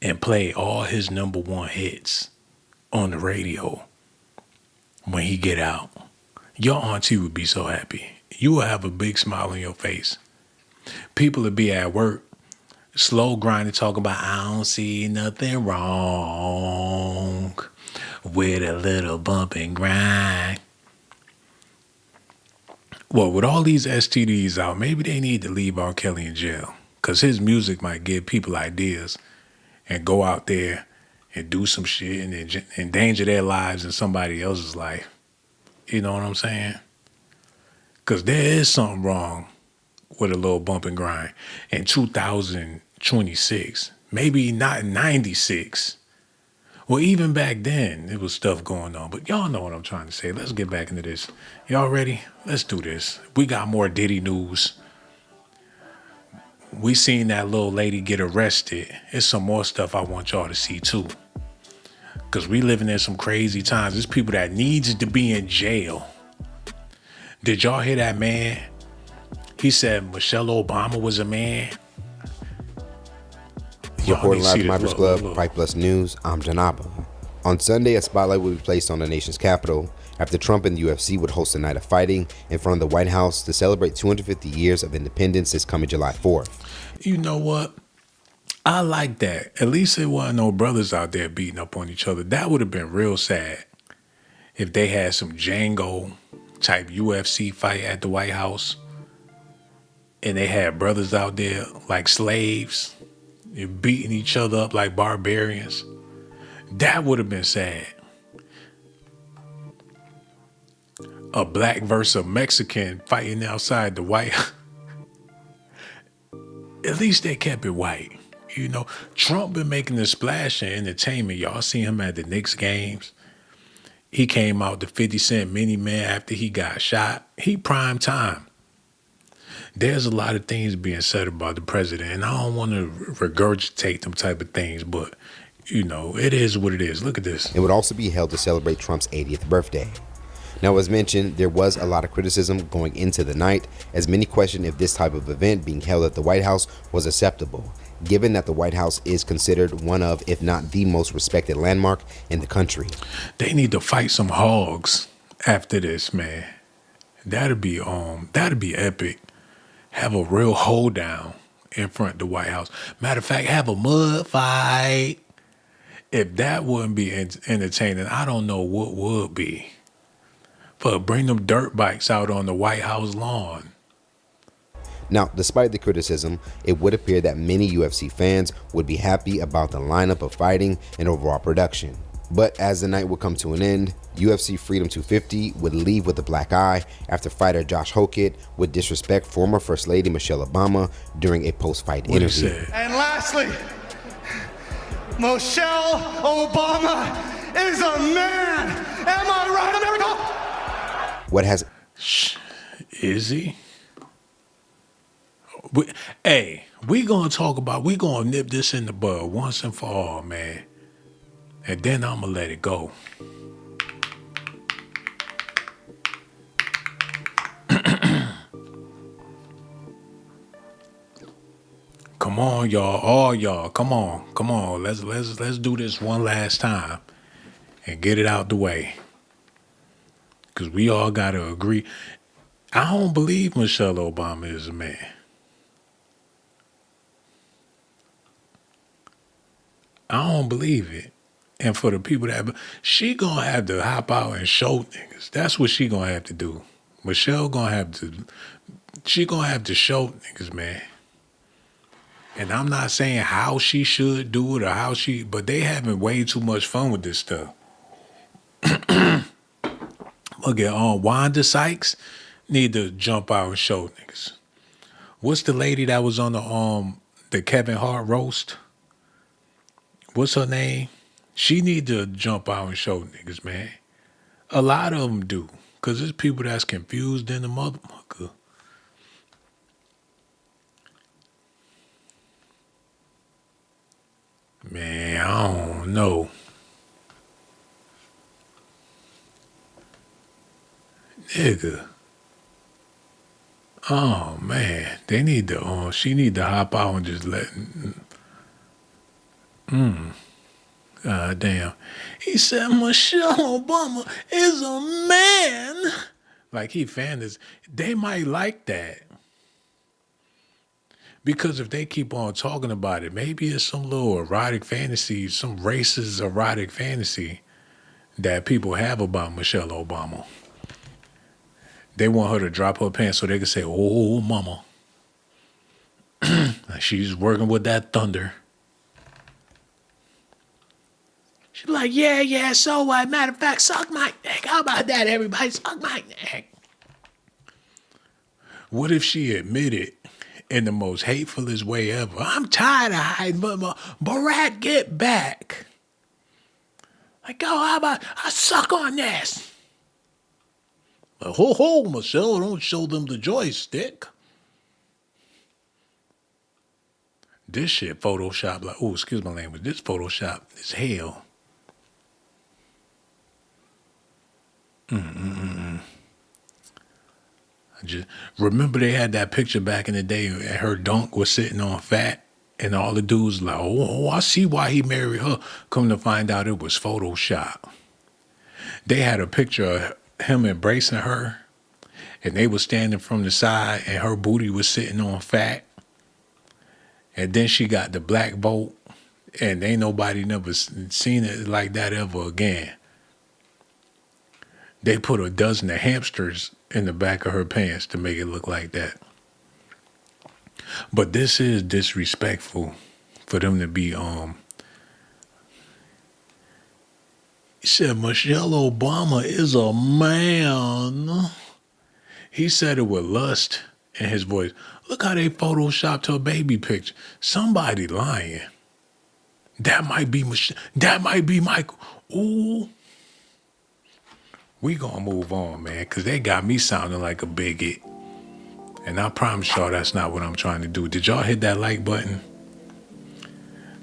and play all his #1 hits on the radio when he get out? Your auntie would be so happy. You will have a big smile on your face. People would be at work, slow grinding, talking about, I don't see nothing wrong with a little bump and grind. Well, with all these STDs out, maybe they need to leave R. Kelly in jail. Because his music might give people ideas and go out there and do some shit and endanger their lives and somebody else's life. You know what I'm saying? Because there is something wrong with a little bump and grind in 2026. Maybe not in 96. Well, even back then, there was stuff going on. But y'all know what I'm trying to say. Let's get back into this. Y'all ready? Let's do this. We got more Diddy news. We seen that little lady get arrested. There's some more stuff I want y'all to see too. Because we living in some crazy times. There's people that needs to be in jail. Did y'all hear that man? He said Michelle Obama was a man. Reporting live from Mivers Club, Fight Plus News, I'm Janaba. On Sunday, a spotlight will be placed on the nation's capital after Trump and the UFC would host a night of fighting in front of the White House to celebrate 250 years of independence this coming July 4th. You know what? I like that. At least there wasn't no brothers out there beating up on each other. That would have been real sad if they had some Django type UFC fight at the White House and they had brothers out there like slaves beating each other up like barbarians. That would have been sad. A black versus a Mexican fighting outside the White House. At least they kept it white. You know, Trump been making a splash in entertainment. Y'all seen him at the Knicks games. He came out the 50 Cent Mini Man after he got shot. He prime time. There's a lot of things being said about the president, and I don't want to regurgitate them type of things, but, you know, it is what it is. Look at this. It would also be held to celebrate Trump's 80th birthday. Now, as mentioned, there was a lot of criticism going into the night, as many questioned if this type of event being held at the White House was acceptable, given that the White House is considered one of, if not the most respected landmark in the country. They need to fight some hogs after this, man. That'd be epic. Have a real hoedown in front of the White House. Matter of fact, have a mud fight. If that wouldn't be entertaining, I don't know what would be. But bring them dirt bikes out on the White House lawn. Now, despite the criticism, it would appear that many UFC fans would be happy about the lineup of fighting and overall production. But as the night would come to an end, UFC Freedom 250 would leave with a black eye after fighter Josh Hokett would disrespect former First Lady Michelle Obama during a post-fight interview. And lastly, Michelle Obama is a man. Am I right, America? What has... Is he? We gonna talk about, we gonna nip this in the bud once and for all, man. And then I'm gonna let it go. Come on, y'all, all y'all, come on. Let's do this one last time and get it out the way. Cause we all gotta agree. I don't believe Michelle Obama is a man. I don't believe it. And for the people that, she gonna have to hop out and show niggas. That's what she gonna have to do. Michelle gonna have to show niggas, man. And I'm not saying how she should do it or but they having way too much fun with this stuff. Look at Wanda Sykes need to jump out and show niggas. What's the lady that was on the Kevin Hart roast? What's her name? She need to jump out and show niggas, man. A lot of them do. Because there's people that's confused in the motherfucker. Man, I don't know. Nigga. Oh, man. They need to, she need to hop out and just let... God damn. He said Michelle Obama is a man. Like he fan this. They might like that. Because if they keep on talking about it, maybe it's some little erotic fantasy, some racist erotic fantasy that people have about Michelle Obama. They want her to drop her pants so they can say, "Oh, mama." She's working with that thunder. She's like, yeah, so what? Matter of fact, suck my neck. How about that, everybody? Suck my neck. What if she admitted in the most hatefulest way ever, I'm tired of hiding, but Barat, get back. Like, oh, how about I suck on this? But ho, Michelle, don't show them the joystick. This shit Photoshop, like, oh, excuse my language, this Photoshop is hell. I just remember they had that picture back in the day and her dunk was sitting on fat and all the dudes like, oh, I see why he married her. Come to find out it was Photoshop. They had a picture of him embracing her and they was standing from the side and her booty was sitting on fat. And then she got the black bolt and ain't nobody never seen it like that ever again. They put a dozen of hamsters in the back of her pants to make it look like that. But this is disrespectful for them to be, he said Michelle Obama is a man. He said it with lust in his voice. Look how they photoshopped her baby picture. Somebody lying. That might be Michelle. That might be Michael. Ooh. We gonna move on, man, because they got me sounding like a bigot. And I promise y'all that's not what I'm trying to do. Did y'all hit that like button?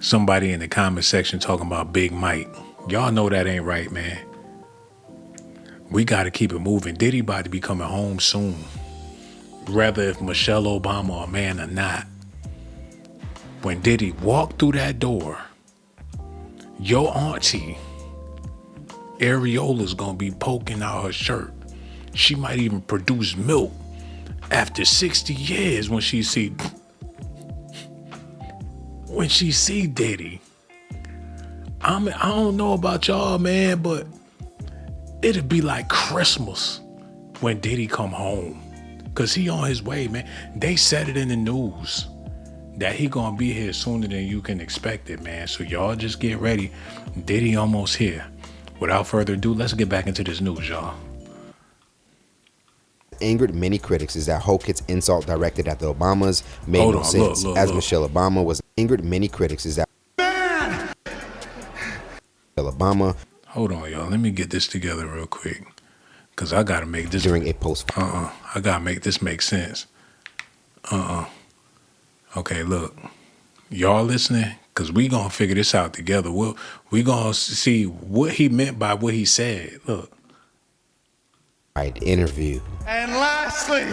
Somebody in the comment section talking about Big Mike. Y'all know that ain't right, man. We got to keep it moving. Diddy about to be coming home soon. Whether if Michelle Obama a man or not. When Diddy walked through that door, your auntie Areola's gonna be poking out her shirt. She might even produce milk after 60 years when she see Diddy. I don't know about y'all, man, but it'd be like Christmas when Diddy come home. Cause he on his way, man. They said it in the news that he gonna be here sooner than you can expect it, man. So y'all just get ready. Diddy almost here. Without further ado, let's get back into this news, y'all. Angered many critics is that Hokit's insult directed at the Obamas made no sense. As Michelle Obama was angered many critics is that Michelle Obama. Hold on, y'all. Let me get this together real quick. Cause I gotta make this during a post. I gotta make this make sense. Okay, look. Y'all listening? Cause we gonna figure this out together. We gonna see what he meant by what he said. Look. Right, interview. And lastly,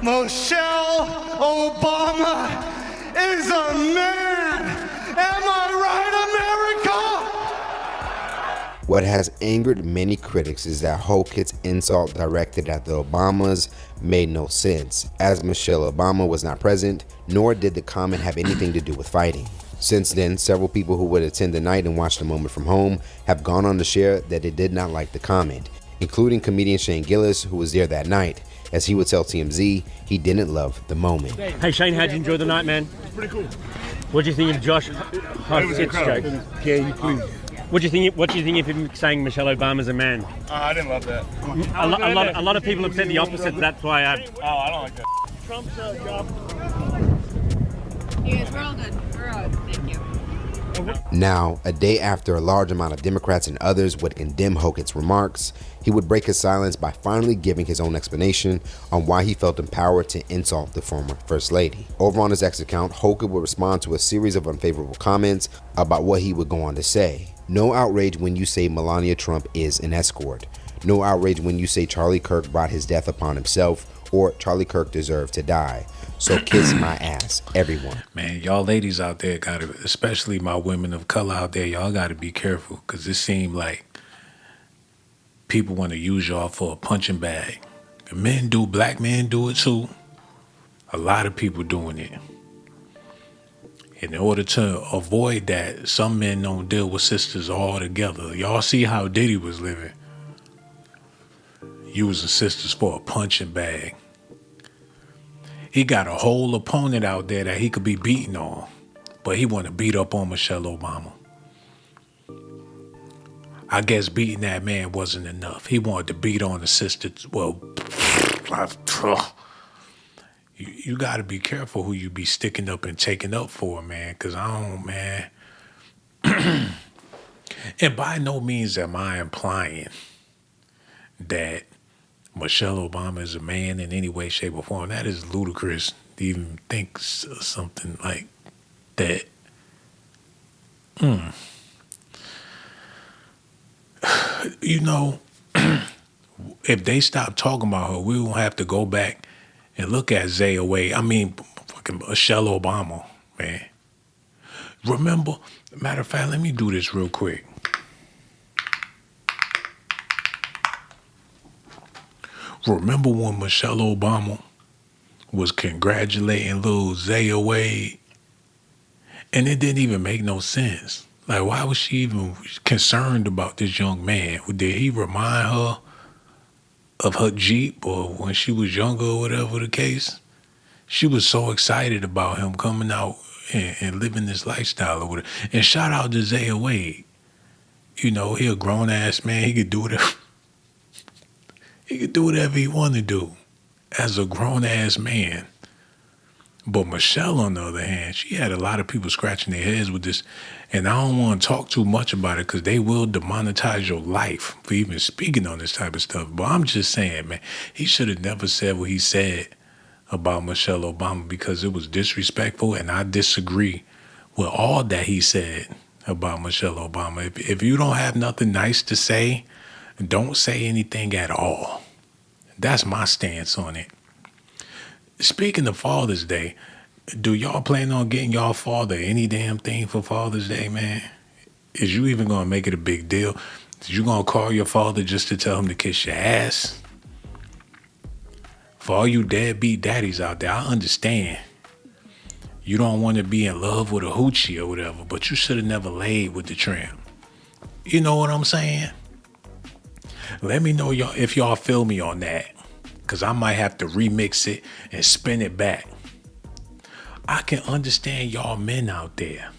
Michelle Obama is a man. Am I right, America? What has angered many critics is that Hokit's insult directed at the Obamas made no sense, as Michelle Obama was not present, nor did the comment have anything to do with fighting. Since then, several people who would attend the night and watch the moment from home have gone on to share that they did not like the comment, including comedian Shane Gillis, who was there that night. As he would tell TMZ, he didn't love the moment. Hey Shane, how'd you enjoy the night, man? It's pretty cool. What do you think of Josh Hartnett's joke? Can you please? What do you think of him saying Michelle Obama's a man? I didn't love that. A lot of people have said the opposite. That's why I don't like that. Trump's job. You guys, we're all good. We're all good. Thank you. Now, a day after a large amount of Democrats and others would condemn Hokit's remarks, he would break his silence by finally giving his own explanation on why he felt empowered to insult the former First Lady. Over on his X account, Hokit would respond to a series of unfavorable comments about what he would go on to say. No outrage when you say Melania Trump is an escort. No outrage when you say Charlie Kirk brought his death upon himself or Charlie Kirk deserved to die. So kiss my ass, everyone. Man, y'all ladies out there gotta, especially my women of color out there, y'all gotta be careful because it seems like people want to use y'all for a punching bag. Men do, black men do it too. A lot of people doing it. In order to avoid that, some men don't deal with sisters altogether. Y'all see how Diddy was living. using sisters for a punching bag. He got a whole opponent out there that he could be beating on, but he want to beat up on Michelle Obama. I guess beating that man wasn't enough. He wanted to beat on the sister. Well, you got to be careful who you be sticking up and taking up for, man, because I don't, man. And by no means am I implying that Michelle Obama is a man in any way, shape, or form. That is ludicrous to even think something like that. You know, if they stop talking about her, we won't have to go back and look at fucking Michelle Obama, man. Remember, matter of fact, let me do this real quick. Remember when Michelle Obama was congratulating little Zaya Wade? And it didn't even make no sense. Like, why was she even concerned about this young man? Did he remind her of her Jeep or when she was younger or whatever the case? She was so excited about him coming out and living this lifestyle or whatever. And shout out to Zaya Wade. You know, he a grown-ass man. He could do whatever. He could do whatever he wanted to do as a grown-ass man. But Michelle, on the other hand, she had a lot of people scratching their heads with this. And I don't want to talk too much about it because they will demonetize your life for even speaking on this type of stuff. But I'm just saying, man, he should have never said what he said about Michelle Obama because it was disrespectful. And I disagree with all that he said about Michelle Obama. If you don't have nothing nice to say, don't say anything at all. That's my stance on it. Speaking of Father's Day, do y'all plan on getting y'all father any damn thing for Father's Day, man? Is you even going to make it a big deal? Is you going to call your father just to tell him to kiss your ass? For all you deadbeat daddies out there, I understand. You don't want to be in love with a hoochie or whatever, but you should have never laid with the tramp. You know what I'm saying? Let me know y'all if y'all feel me on that. Because I might have to remix it and spin it back. I can understand y'all men out there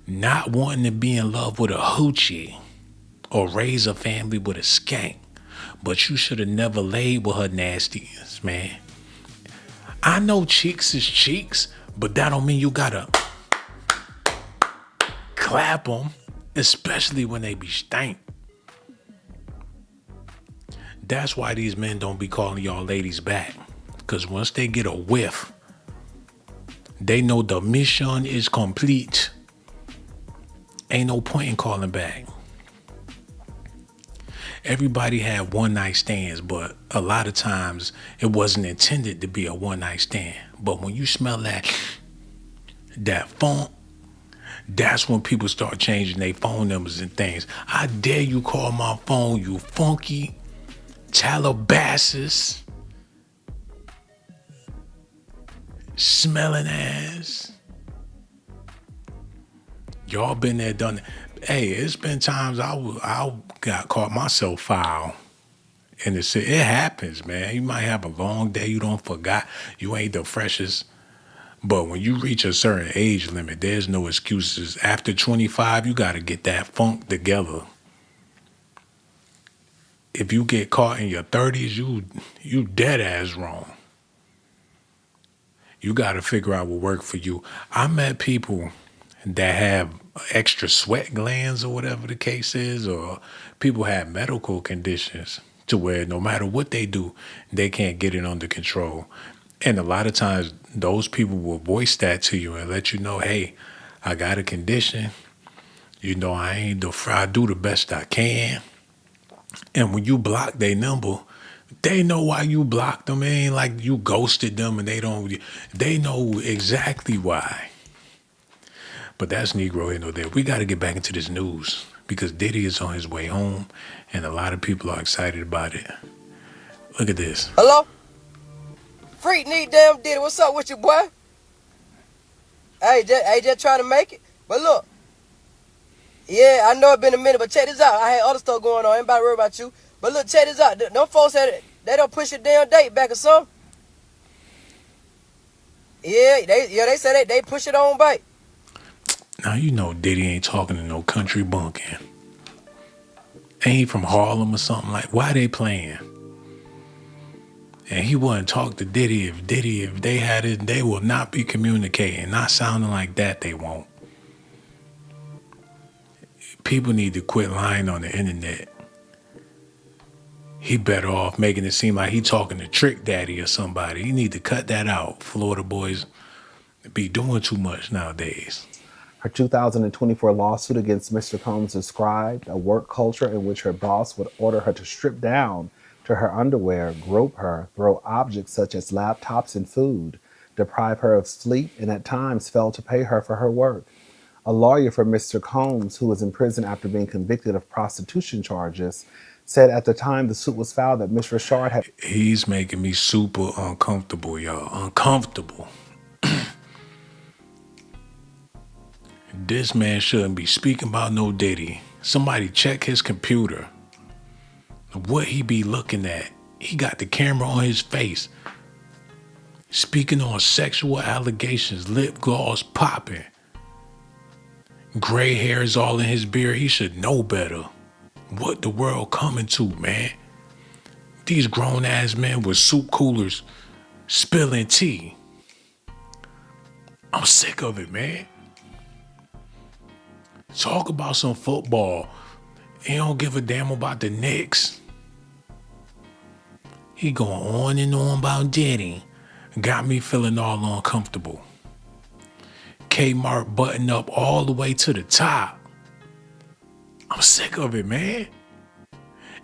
not wanting to be in love with a hoochie or raise a family with a skank. But you should have never laid with her nastiness, man. I know cheeks is cheeks, but that don't mean you gotta clap them, especially when they be stank. That's why these men don't be calling y'all ladies back. Because once they get a whiff, they know the mission is complete. Ain't no point in calling back. Everybody had one night stands, but a lot of times it wasn't intended to be a one night stand. But when you smell that funk, that's when people start changing their phone numbers and things. I dare you call my phone, you funky Calabasas smelling ass. Y'all been there, done that. Hey, it's been times I got caught myself foul. And it happens, man. You might have a long day, you don't forgot, you ain't the freshest. But when you reach a certain age limit, there's no excuses. After 25, you gotta get that funk together. If you get caught in your 30s, you dead ass wrong. You got to figure out what worked for you. I met people that have extra sweat glands or whatever the case is, or people have medical conditions to where no matter what they do, they can't get it under control. And a lot of times those people will voice that to you and let you know, hey, I got a condition. You know, I do the best I can. And when you block their number, they know why you blocked them. It ain't like you ghosted them and they know exactly why. But that's Negro here, no there. We got to get back into this news because Diddy is on his way home and a lot of people are excited about it. Look at this. Hello? Freak need damn Diddy. What's up with you, boy? Hey, just trying to make it. But look. Yeah, I know it's been a minute, but check this out. I had other stuff going on. Ain't about to worry about you. But look, check this out. No folks said they don't push a damn date back or something. Yeah, they said they push it on back. Now you know Diddy ain't talking to no country bunkin'. Ain't he from Harlem or something? Like, why they playing? And he wouldn't talk to Diddy if they had it, they will not be communicating. Not sounding like that, they won't. People need to quit lying on the internet. He better off making it seem like he talking to Trick Daddy or somebody. He need to cut that out. Florida boys be doing too much nowadays. Her 2024 lawsuit against Mr. Combs described a work culture in which her boss would order her to strip down to her underwear, grope her, throw objects such as laptops and food, deprive her of sleep, and at times fail to pay her for her work. A lawyer for Mr. Combs, who was in prison after being convicted of prostitution charges, said at the time the suit was filed that Ms. Richard had... He's making me super uncomfortable, y'all. Uncomfortable. This man shouldn't be speaking about no Diddy. Somebody check his computer. What he be looking at? He got the camera on his face. Speaking on sexual allegations, lip gloss popping. Gray hair is all in his beard. He should know better. What the world coming to, man? These grown ass men with soup coolers spilling tea. I'm sick of it, man. Talk about some football. He don't give a damn about the Knicks. He going on and on about Diddy. Got me feeling all uncomfortable. Kmart button up all the way to the top. I'm sick of it, man.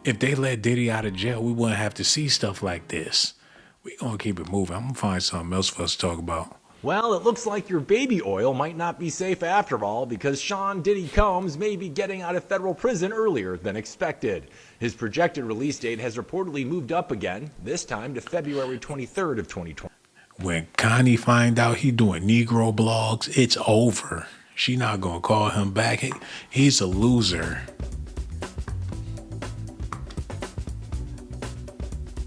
If they let Diddy out of jail, we wouldn't have to see stuff like this. We gonna keep it moving. I'm gonna find something else for us to talk about. Well, it looks like your baby oil might not be safe after all, because Sean Diddy Combs may be getting out of federal prison earlier than expected. His projected release date has reportedly moved up again, this time to February 23rd of 2020. When Connie find out he doing Negro blogs, it's over. She not gonna call him back. He's a loser.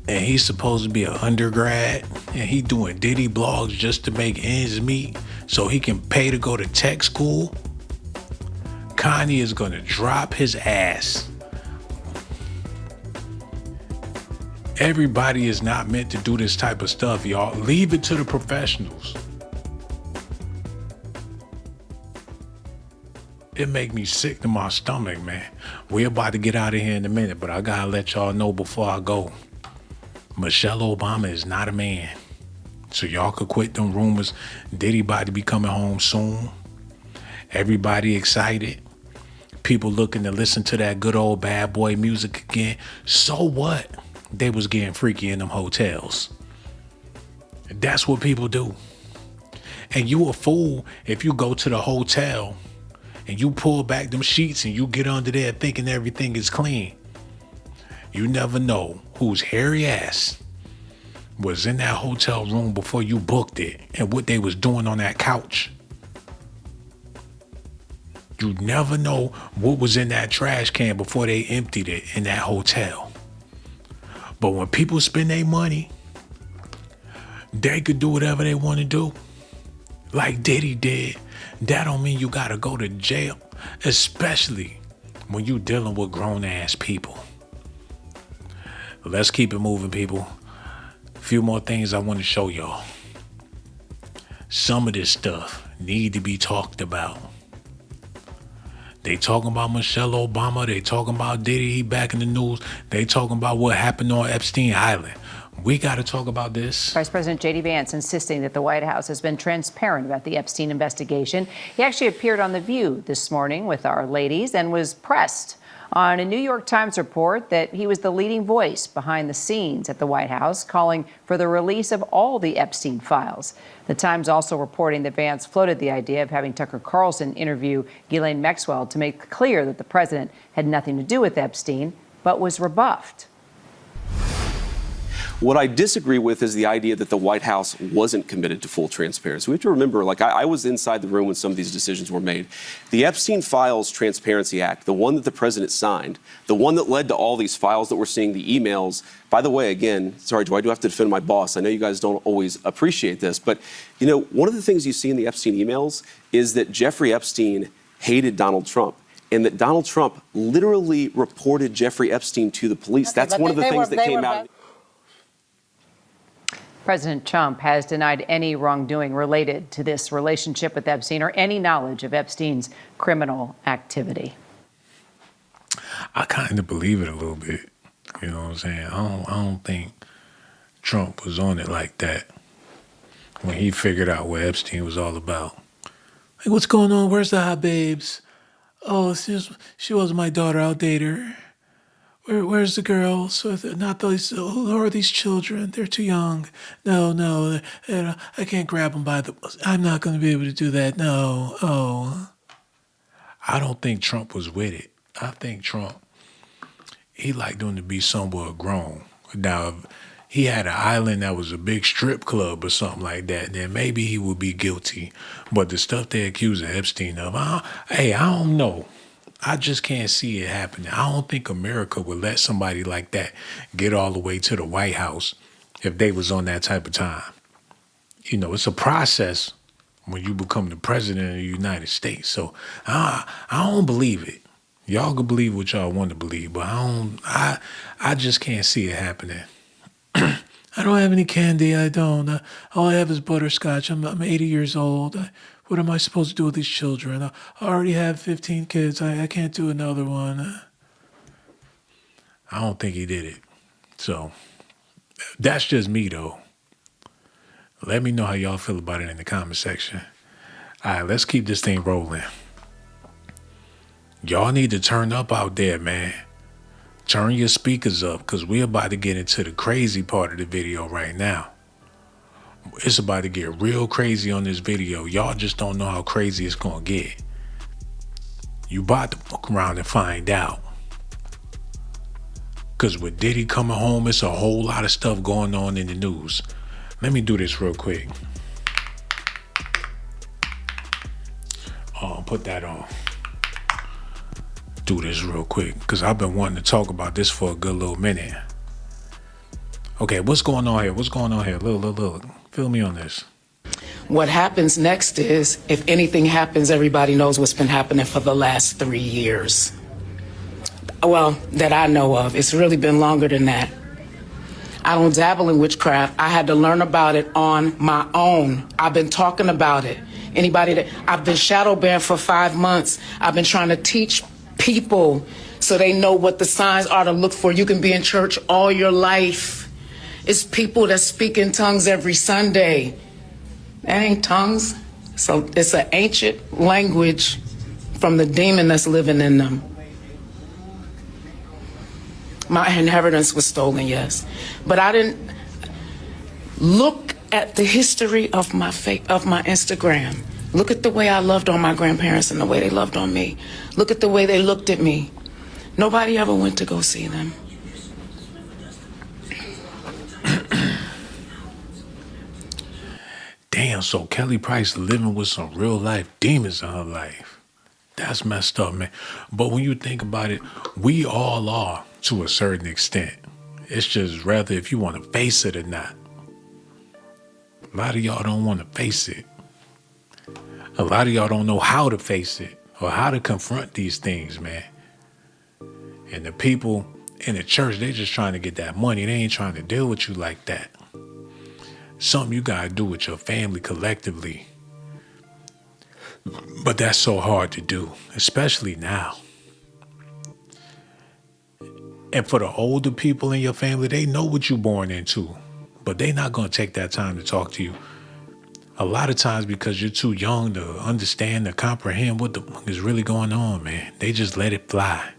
And he's supposed to be an undergrad, and he doing Diddy blogs just to make ends meet so he can pay to go to tech school. Kanye is gonna drop his ass. Everybody is not meant to do this type of stuff, y'all. Leave it to the professionals. It make me sick to my stomach, man. We're about to get out of here in a minute, but I gotta let y'all know before I go. Michelle Obama is not a man. So y'all could quit them rumors. Diddy about to be coming home soon. Everybody excited. People looking to listen to that good old bad boy music again. So what? They was getting freaky in them hotels. That's what people do. And you a fool if you go to the hotel and you pull back them sheets and you get under there thinking everything is clean. You never know whose hairy ass was in that hotel room before you booked it and what they was doing on that couch. You never know what was in that trash can before they emptied it in that hotel. But when people spend their money, they could do whatever they want to do. Like Diddy did. That don't mean you gotta go to jail, especially when you dealing with grown ass people. Let's keep it moving, people. A few more things I want to show y'all. Some of this stuff need to be talked about. They talking about Michelle Obama. They talking about Diddy, he back in the news. They talking about what happened on Epstein Island. We got to talk about this. Vice President J.D. Vance insisting that the White House has been transparent about the Epstein investigation. He actually appeared on The View this morning with our ladies and was pressed on a New York Times report that he was the leading voice behind the scenes at the White House, calling for the release of all the Epstein files. The Times also reporting that Vance floated the idea of having Tucker Carlson interview Ghislaine Maxwell to make clear that the president had nothing to do with Epstein, but was rebuffed. What I disagree with is the idea that the White House wasn't committed to full transparency. We have to remember, like, I was inside the room when some of these decisions were made. The Epstein Files Transparency Act, the one that the president signed, the one that led to all these files that we're seeing, the emails. By the way, again, sorry, Joe, I do have to defend my boss. I know you guys don't always appreciate this, but, you know, one of the things you see in the Epstein emails is that Jeffrey Epstein hated Donald Trump, and that Donald Trump literally reported Jeffrey Epstein to the police. Okay, that's one of the things that came out. President Trump has denied any wrongdoing related to this relationship with Epstein or any knowledge of Epstein's criminal activity. I kind of believe it a little bit. You know what I'm saying? I don't think Trump was on it like that when he figured out what Epstein was all about. Like, what's going on? Where's the hot babes? Oh, she wasn't my daughter. I'll date her. Where's the girls? Not those. Who are these children? They're too young. No, I can't grab them by the. I'm not going to be able to do that. No. Oh, I don't think Trump was with it. I think Trump, he liked them to be somewhat grown. Now, if he had an island that was a big strip club or something like that, then maybe he would be guilty. But the stuff they accuse Epstein of, I don't know. I just can't see it happening. I don't think America would let somebody like that get all the way to the White House if they was on that type of time. You know, it's a process when you become the president of the United States. So I don't believe it. Y'all can believe what y'all want to believe, but I just can't see it happening. I don't have any candy. I don't. All I have is butterscotch. I'm 80 years old. What am I supposed to do with these children? I already have 15 kids. I can't do another one. I don't think he did it. So that's just me, though. Let me know how y'all feel about it in the comment section. All right, let's keep this thing rolling. Y'all need to turn up out there, man. Turn your speakers up, because we're about to get into the crazy part of the video right now. It's about to get real crazy on this video. Y'all just don't know how crazy it's going to get. You about to fuck around and find out. Because with Diddy coming home, it's a whole lot of stuff going on in the news. Let me do this real quick. Put that on. Do this real quick, because I've been wanting to talk about this for a good little minute. Okay, what's going on here? Look. Fill me on this. What happens next is, if anything happens, everybody knows what's been happening for the last 3 years. Well, that I know of. It's really been longer than that. I don't dabble in witchcraft. I had to learn about it on my own. I've been talking about it. I've been shadow banned for 5 months. I've been trying to teach people so they know what the signs are to look for. You can be in church all your life. It's people that speak in tongues every Sunday. That ain't tongues. So it's an ancient language from the demon that's living in them. My inheritance was stolen, yes. But I didn't look at the history of my Instagram. Look at the way I loved on my grandparents and the way they loved on me. Look at the way they looked at me. Nobody ever went to go see them. Damn, so Kelly Price living with some real life demons in her life. That's messed up, man. But when you think about it, we all are to a certain extent. It's just rather if you want to face it or not. A lot of y'all don't want to face it. A lot of y'all don't know how to face it or how to confront these things, man. And the people in the church, they just trying to get that money. They ain't trying to deal with you like that. Something you gotta do with your family collectively. But that's so hard to do, especially now. And for the older people in your family, they know what you're born into, but they not gonna take that time to talk to you. A lot of times because you're too young to understand or comprehend what the fuck is really going on, man. They just let it fly.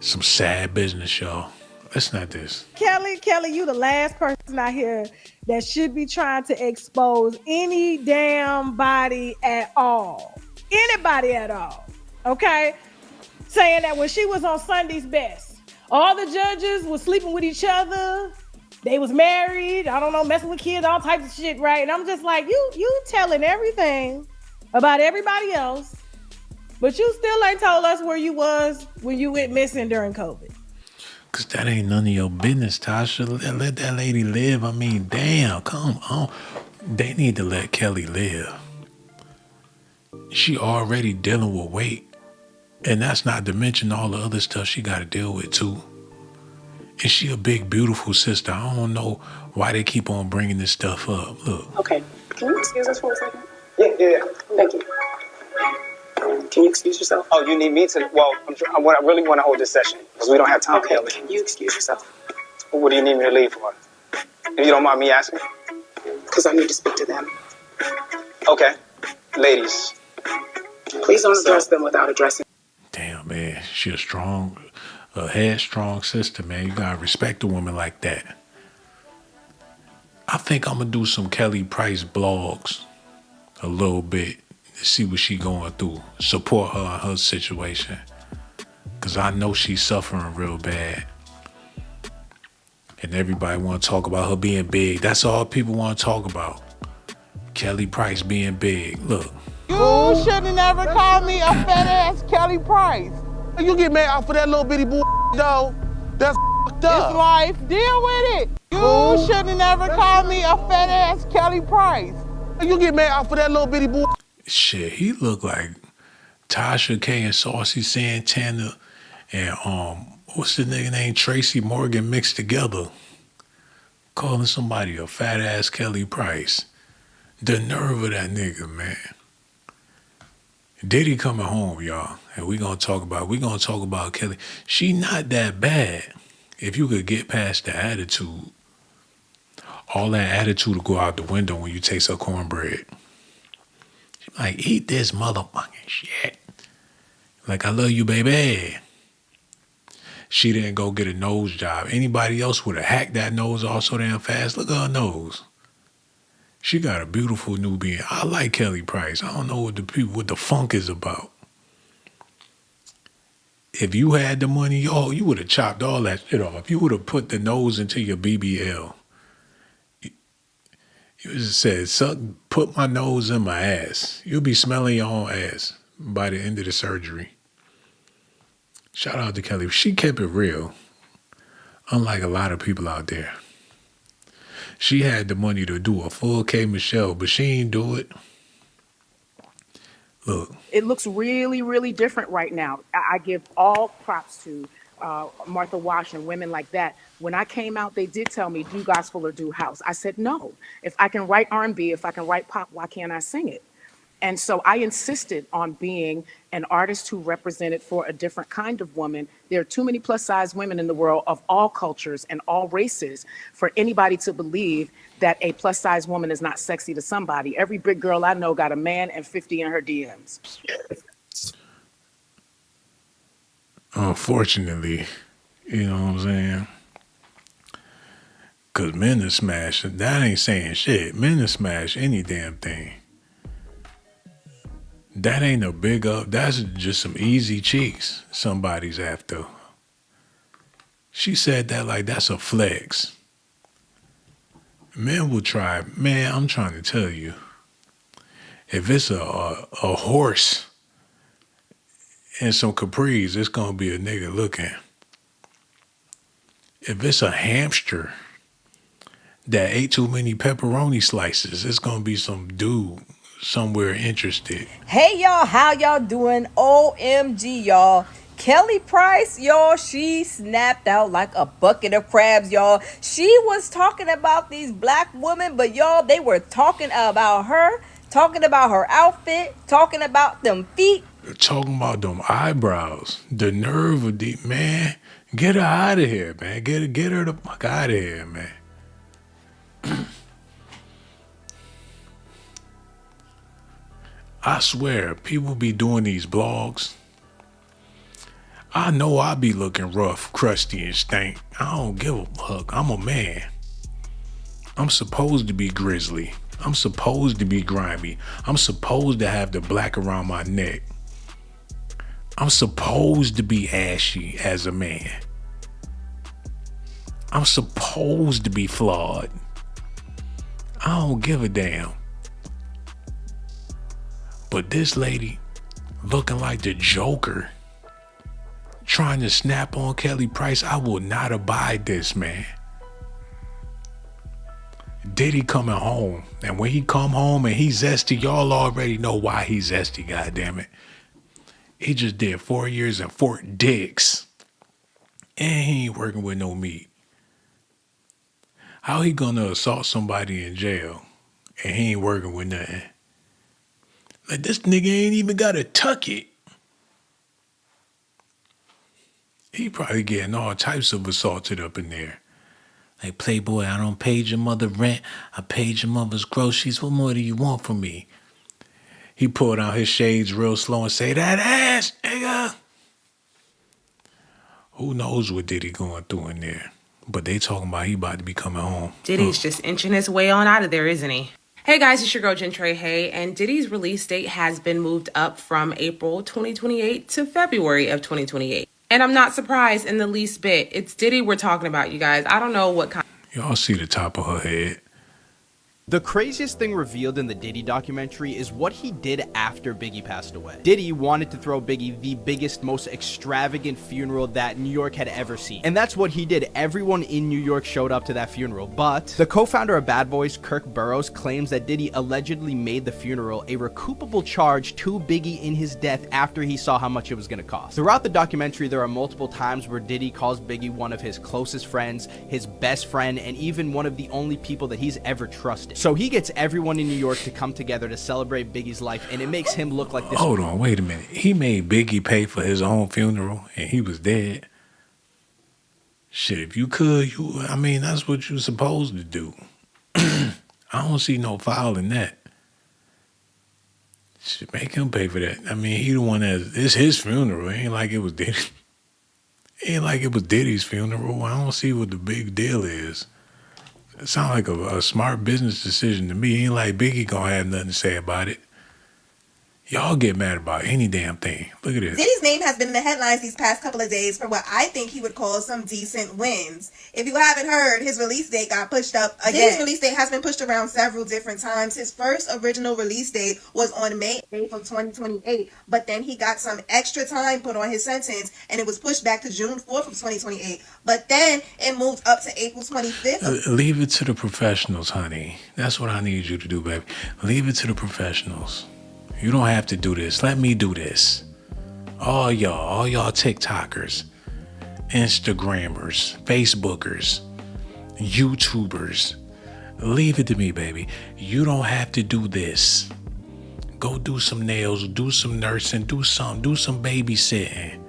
Some sad business, y'all. Listen at this. Kelly, you the last person out here that should be trying to expose any damn body at all. Anybody at all. Okay? saying that when she was on Sunday's Best, all the judges was sleeping with each other. They was married, I don't know, messing with kids, all types of shit, right? And I'm just like, you telling everything about everybody else, but you still ain't told us where you was when you went missing during COVID. Cause that ain't none of your business, Tasha. Let that lady live. I mean, damn, come on. They need to let Kelly live. She already dealing with weight. And that's not to mention all the other stuff she got to deal with too. And she a big, beautiful sister. I don't know why they keep on bringing this stuff up. Look. Okay, can you excuse us for a second? Yeah. Thank you. Can you excuse yourself? Oh, you need me to? Well, I really want to hold this session because we don't have time. Okay, can you excuse yourself? What do you need me to leave for? If you don't mind me asking. Because I need to speak to them. Okay. Ladies. Please don't address them without addressing. Damn, man. She a headstrong sister, man. You gotta respect a woman like that. I think I'm gonna do some Kelly Price blogs a little bit to see what she going through. Support her in her situation. Cause I know she's suffering real bad. And everybody wanna talk about her being big. That's all people wanna talk about. Kelly Price being big. Look. You should have never called me a fat ass Kelly Price. You get mad out for that little bitty bull, though. That's fucked up. It's life. Deal with it. You should have never called me a fat ass Kelly Price. You get mad out for that little bitty bull. Shit, he looked like Tasha K and Saucy Santana and what's the nigga name? Tracy Morgan mixed together. Calling somebody a fat ass Kelly Price. The nerve of that nigga, man. Diddy coming home, y'all, and we gonna talk about Kelly. She not that bad if you could get past the attitude. All that attitude will go out the window when you taste her cornbread. She like, eat this motherfucking shit. Like, I love you, baby. She didn't go get a nose job. Anybody else would have hacked that nose off so damn fast. Look at her nose. She got a beautiful new being. I like Kelly Price. I don't know what the funk is about. If you had the money, you would have chopped all that shit off. You would have put the nose into your BBL. You just said, put my nose in my ass. You'll be smelling your own ass by the end of the surgery. Shout out to Kelly. She kept it real, unlike a lot of people out there. She had the money to do a full K Michelle, but she ain't do it. Look. It looks really, really different right now. I give all props to Martha Wash and women like that. When I came out, they did tell me, do gospel or do house. I said, no. If I can write R&B, if I can write pop, why can't I sing it? And so I insisted on being an artist who represented for a different kind of woman. There are too many plus-size women in the world of all cultures and all races for anybody to believe that a plus-size woman is not sexy to somebody. Every big girl I know got a man and 50 in her DMs. Unfortunately, you know what I'm saying? Because men are smash. That ain't saying shit. Men are smash any damn thing. That ain't a big up. That's just some easy cheeks somebody's after. She said that like that's a flex. Men will try. Man, I'm trying to tell you. If it's a horse and some capris, it's going to be a nigga looking. If it's a hamster that ate too many pepperoni slices, it's going to be some dude somewhere interested. Hey y'all, how y'all doing? OMG y'all. Kelly Price, y'all, she snapped out like a bucket of crabs, y'all. She was talking about these black women, but y'all, they were talking about her, talking about her outfit, talking about them feet. Talking about them eyebrows. The nerve of the man. Get her out of here, man. Get her the fuck out of here, man. I swear, people be doing these blogs. I know I be looking rough, crusty, and stank. I don't give a fuck. I'm a man. I'm supposed to be grizzly. I'm supposed to be grimy. I'm supposed to have the black around my neck. I'm supposed to be ashy as a man. I'm supposed to be flawed. I don't give a damn. But this lady looking like the Joker, trying to snap on Kelly Price, I will not abide this, man. Diddy coming home, and when he come home and he's zesty, y'all already know why he's zesty, goddammit. He just did 4 years in Fort Dix, and he ain't working with no meat. How he gonna assault somebody in jail, and he ain't working with nothing? Like, this nigga ain't even gotta tuck it. He probably getting all types of assaulted up in there. Like, Playboy, I don't pay your mother rent. I paid your mother's groceries. What more do you want from me? He pulled out his shades real slow and say, that ass, nigga. Who knows what Diddy going through in there? But they talking about he about to be coming home. Diddy's just inching his way on out of there, isn't he? Hey guys, it's your girl Gentray Hay, and Diddy's release date has been moved up from April 2028 to February of 2028. And I'm not surprised in the least bit. It's Diddy we're talking about, you guys. I don't know what kind. Y'all see the top of her head. The craziest thing revealed in the Diddy documentary is what he did after Biggie passed away. Diddy wanted to throw Biggie the biggest, most extravagant funeral that New York had ever seen. And that's what he did. Everyone in New York showed up to that funeral. But the co-founder of Bad Boys, Kirk Burrows, claims that Diddy allegedly made the funeral a recoupable charge to Biggie in his death after he saw how much it was going to cost. Throughout the documentary, there are multiple times where Diddy calls Biggie one of his closest friends, his best friend, and even one of the only people that he's ever trusted. So he gets everyone in New York to come together to celebrate Biggie's life, and it makes him look like this. Hold on, wait a minute. He made Biggie pay for his own funeral, and he was dead. Shit, if you could, that's what you're supposed to do. I don't see no foul in that. Should make him pay for that. He the one it's his funeral. It ain't like it was Diddy. It ain't like it was Diddy's funeral. I don't see what the big deal is. It sounds like a smart business decision to me. Ain't like Biggie gonna have nothing to say about it. Y'all get mad about any damn thing. Look at this. Diddy's name has been in the headlines these past couple of days for what I think he would call some decent wins. If you haven't heard, his release date got pushed up again. Diddy's release date has been pushed around several different times. His first original release date was on May 8th of 2028, but then he got some extra time put on his sentence, and it was pushed back to June 4th of 2028. But then it moved up to April 25th. Leave it to the professionals, honey. That's what I need you to do, baby. Leave it to the professionals. You don't have to do this. Let me do this. All y'all TikTokers, Instagrammers, Facebookers, YouTubers, leave it to me, baby. You don't have to do this. Go do some nails, do some nursing, do some babysitting,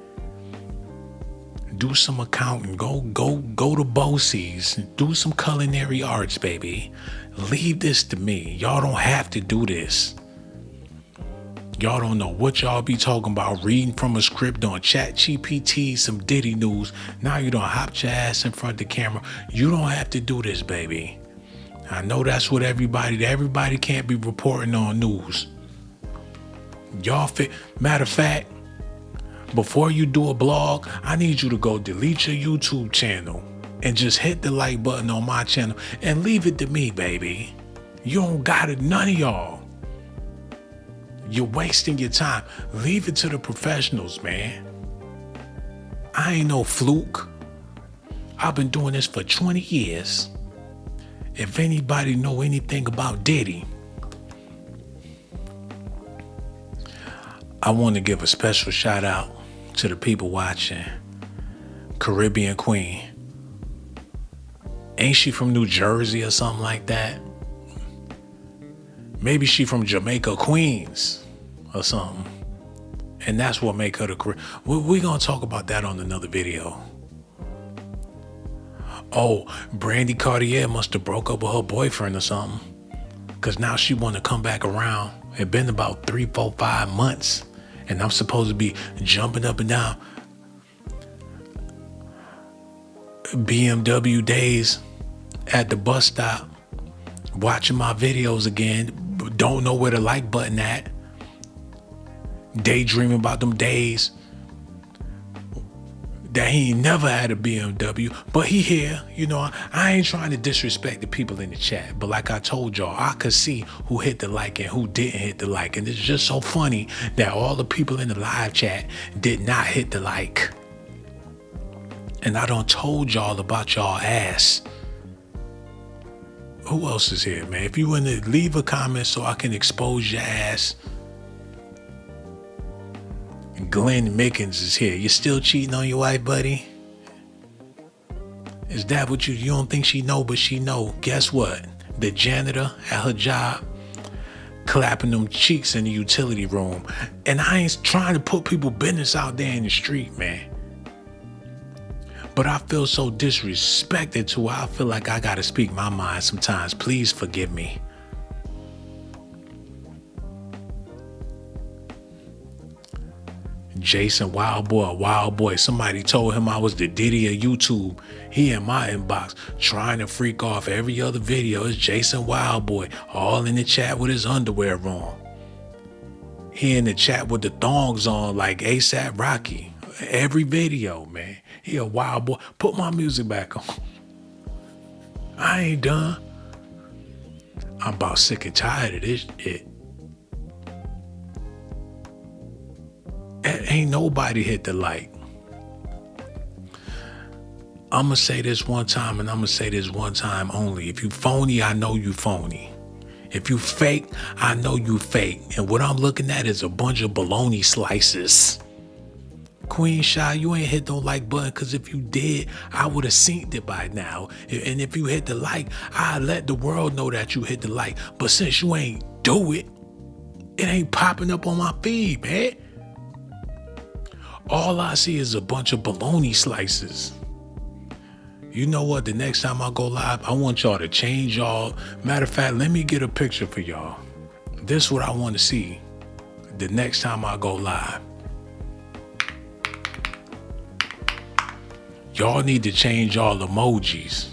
do some accounting, go to BOCES, do some culinary arts, baby. Leave this to me. Y'all don't have to do this. Y'all don't know what y'all be talking about, reading from a script on ChatGPT, some Diddy news. Now you don't hop your ass in front of the camera. You don't have to do this, baby. I know that's what everybody can't be reporting on news. Matter of fact, before you do a blog, I need you to go delete your YouTube channel and just hit the like button on my channel and leave it to me, baby. You don't got it, none of y'all. You're wasting your time. Leave it to the professionals, man. I ain't no fluke. I've been doing this for 20 years. If anybody know anything about Diddy, I want to give a special shout out to the people watching. Caribbean Queen. Ain't she from New Jersey or something like that? Maybe she from Jamaica, Queens or something. And that's what make her the career. We're going to talk about that on another video. Oh, Brandy Cartier must have broke up with her boyfriend or something. Because now she want to come back around. It's been about 3, 4, 5 months. And I'm supposed to be jumping up and down BMW days at the bus stop, watching my videos again. Don't know where the like button at. Daydreaming about them days that he ain't never had a BMW, but he here. You know, I ain't trying to disrespect the people in the chat, but like I told y'all, I could see who hit the like and who didn't hit the like. And it's just so funny that all the people in the live chat did not hit the like. And I done told y'all about y'all ass. Who else is here, man? If you want to leave a comment so I can expose your ass. Glenn Mickens is here. You still cheating on your wife, buddy? Is that what you don't think she know, but she know? Guess what? The janitor at her job clapping them cheeks in the utility room. And I ain't trying to put people business out there in the street, man. But I feel so disrespected to her. I feel like I gotta speak my mind sometimes. Please forgive me. Jason, wild boy. Somebody told him I was the Diddy of YouTube. He in my inbox trying to freak off every other video. It's Jason Wild Boy, all in the chat with his underwear on. He in the chat with the thongs on like A.S.A.T Rocky. Every video, man. He a wild boy. Put my music back on. I ain't done. I'm about sick and tired of this shit. Ain't nobody hit the like. I'm going to say this one time and I'm going to say this one time only. If you phony, I know you phony. If you fake, I know you fake. And what I'm looking at is a bunch of bologna slices. Queen Shy, you ain't hit no like button because if you did, I would have seen it by now. And if you hit the like, I'd let the world know that you hit the like. But since you ain't do it, it ain't popping up on my feed, man. All I see is a bunch of bologna slices. You know what? The next time I go live, I want y'all to change y'all. Matter of fact, let me get a picture for y'all. This is what I want to see the next time I go live. Y'all need to change y'all emojis.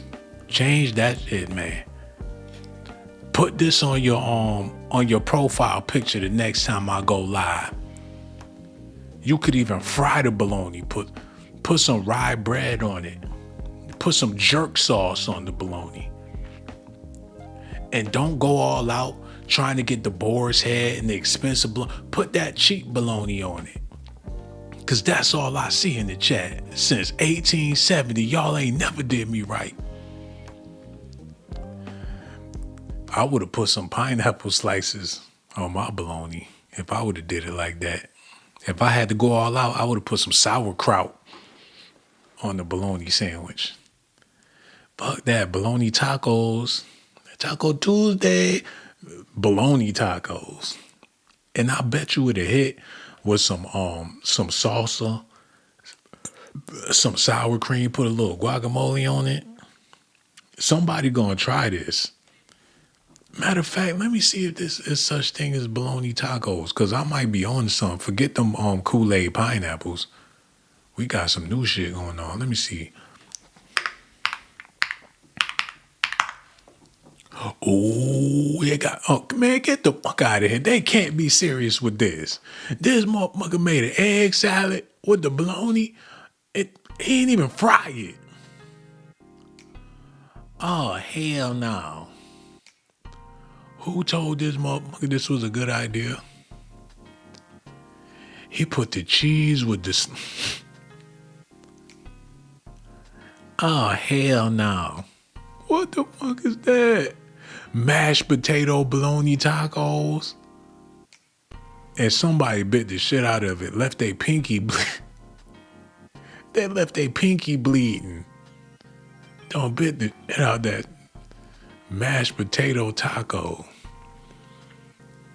Change that shit, man. Put this on your profile picture the next time I go live. You could even fry the bologna. Put some rye bread on it. Put some jerk sauce on the bologna. And don't go all out trying to get the boar's head and the expensive bologna. Put that cheap bologna on it. Cause that's all I see in the chat. Since 1870, y'all ain't never did me right. I would have put some pineapple slices on my bologna if I would have did it like that. If I had to go all out, I would have put some sauerkraut on the bologna sandwich. Fuck that, bologna tacos. Taco Tuesday, bologna tacos. And I bet you would have hit with some salsa, some sour cream, put a little guacamole on it. Somebody gonna try this. Matter of fact, let me see if this is such thing as bologna tacos, because I might be on some. Forget them Kool-Aid pineapples. We got some new shit going on. Let me see. Oh, man, get the fuck out of here. They can't be serious with this. This motherfucker made an egg salad with the bologna. He ain't even fry it. Oh, hell no. Who told this motherfucker this was a good idea? He put the cheese with this. Oh, hell no. What the fuck is that? Mashed potato bologna tacos. And somebody bit the shit out of it. Left their pinky They left their pinky bleeding. Don't bit the shit out that mashed potato taco.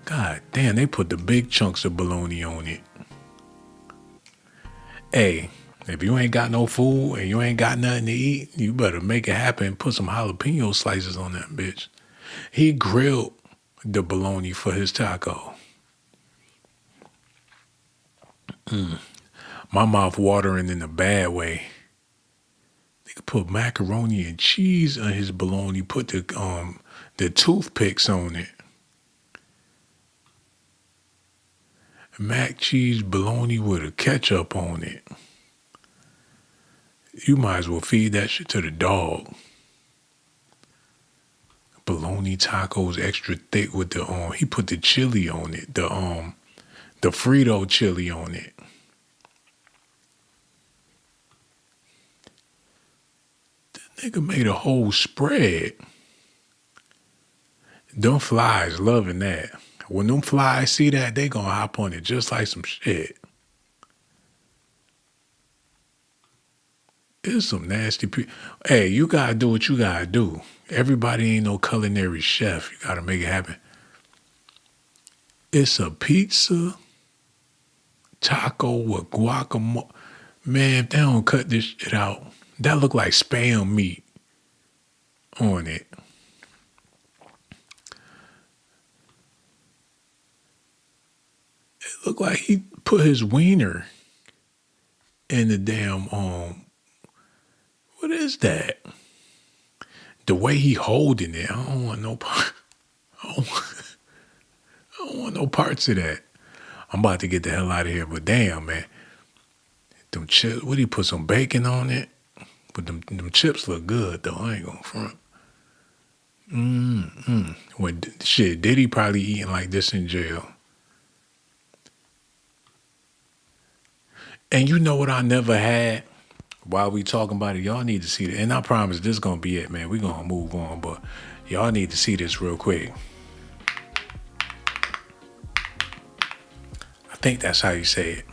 God damn, they put the big chunks of bologna on it. Hey, if you ain't got no food and you ain't got nothing to eat, you better make it happen and put some jalapeno slices on that bitch. He grilled the bologna for his taco. My mouth watering in a bad way. They could put macaroni and cheese on his bologna, put the toothpicks on it. Mac cheese bologna with a ketchup on it. You might as well feed that shit to the dog. Bologna tacos extra thick with the he put the chili on it. The Frito chili on it. The nigga made a whole spread. Them flies loving that. When them flies see that, they gonna hop on it just like some shit. It's some nasty people. Hey, you gotta do what you gotta do. Everybody ain't no culinary chef. You gotta make it happen. It's a pizza taco with guacamole. Man, if they don't cut this shit out, that look like Spam meat on it. It look like he put his wiener in the damn what is that? The way he holding it, I don't want no part. I don't want no parts of that. I'm about to get the hell out of here, but damn, man. Them chips, what he put some bacon on it? But them chips look good though. I ain't gonna front. When shit, Diddy probably eating like this in jail. And you know what I never had? While we talking about it, y'all need to see it. And I promise this is gonna be it, man. We gonna move on, but y'all need to see this real quick. I think that's how you say it.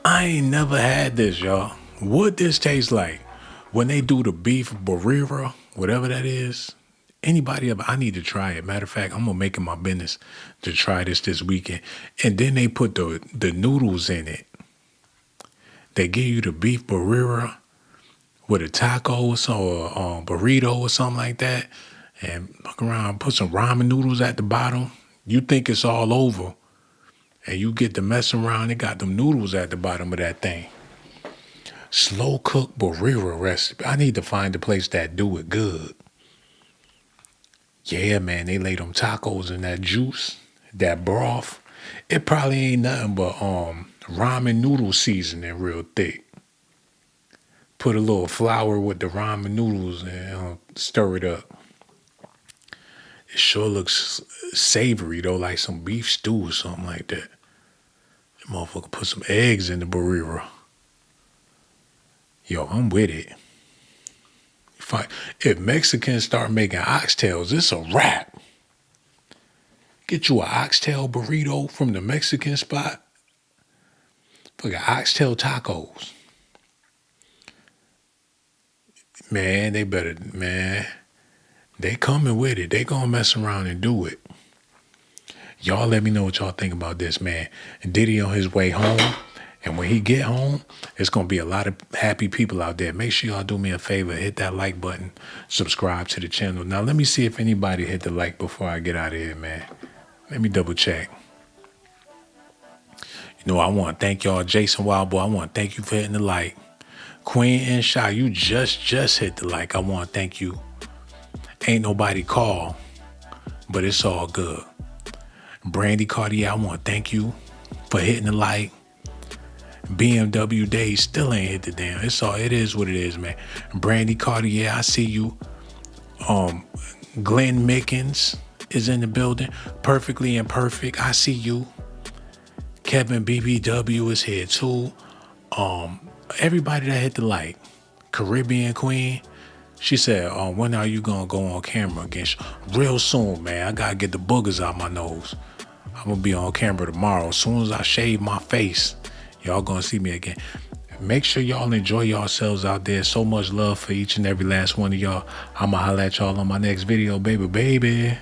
I ain't never had this, y'all. What this tastes like when they do the beef burrito, whatever that is. Anybody ever? I need to try it. Matter of fact, I'm gonna make it my business to try this weekend. And then they put the noodles in it. They give you the beef burrito with a taco or burrito or something like that, and fuck around, put some ramen noodles at the bottom. You think it's all over, and you get to mess around. They got them noodles at the bottom of that thing. Slow cooked burrito recipe. I need to find a place that do it good. Yeah, man, they lay them tacos in that juice, that broth. It probably ain't nothing but ramen noodle seasoning real thick. Put a little flour with the ramen noodles and stir it up. It sure looks savory though, like some beef stew or something like that. That motherfucker put some eggs in the burrito. Yo, I'm with it. If Mexicans start making oxtails, it's a wrap. Get you an oxtail burrito from the Mexican spot. Fucking oxtail tacos. Man, they better, man. They coming with it. They gonna mess around and do it. Y'all let me know what y'all think about this, man. Diddy on his way home. And when he get home, it's going to be a lot of happy people out there. Make sure y'all do me a favor. Hit that like button. Subscribe to the channel. Now, let me see if anybody hit the like before I get out of here, man. Let me double check. You know, I want to thank y'all. Jason Wildboy, I want to thank you for hitting the like. Queen and Shy, you just hit the like. I want to thank you. Ain't nobody call, but it's all good. Brandy Cartier, I want to thank you for hitting the like. BMW Days still ain't hit the damn. It is what it is, man. Brandy Cartier, I see you. Glenn Mickens is in the building. Perfectly Imperfect, I see you. Kevin BBW is here too. Everybody that hit the like. Caribbean Queen, she said, when are you gonna go on camera again? Real soon, man. I gotta get the boogers out my nose. I'm gonna be on camera tomorrow. As soon as I shave my face, y'all gonna see me again. Make sure y'all enjoy yourselves out there. So much love for each and every last one of y'all. I'ma holla at y'all on my next video, baby.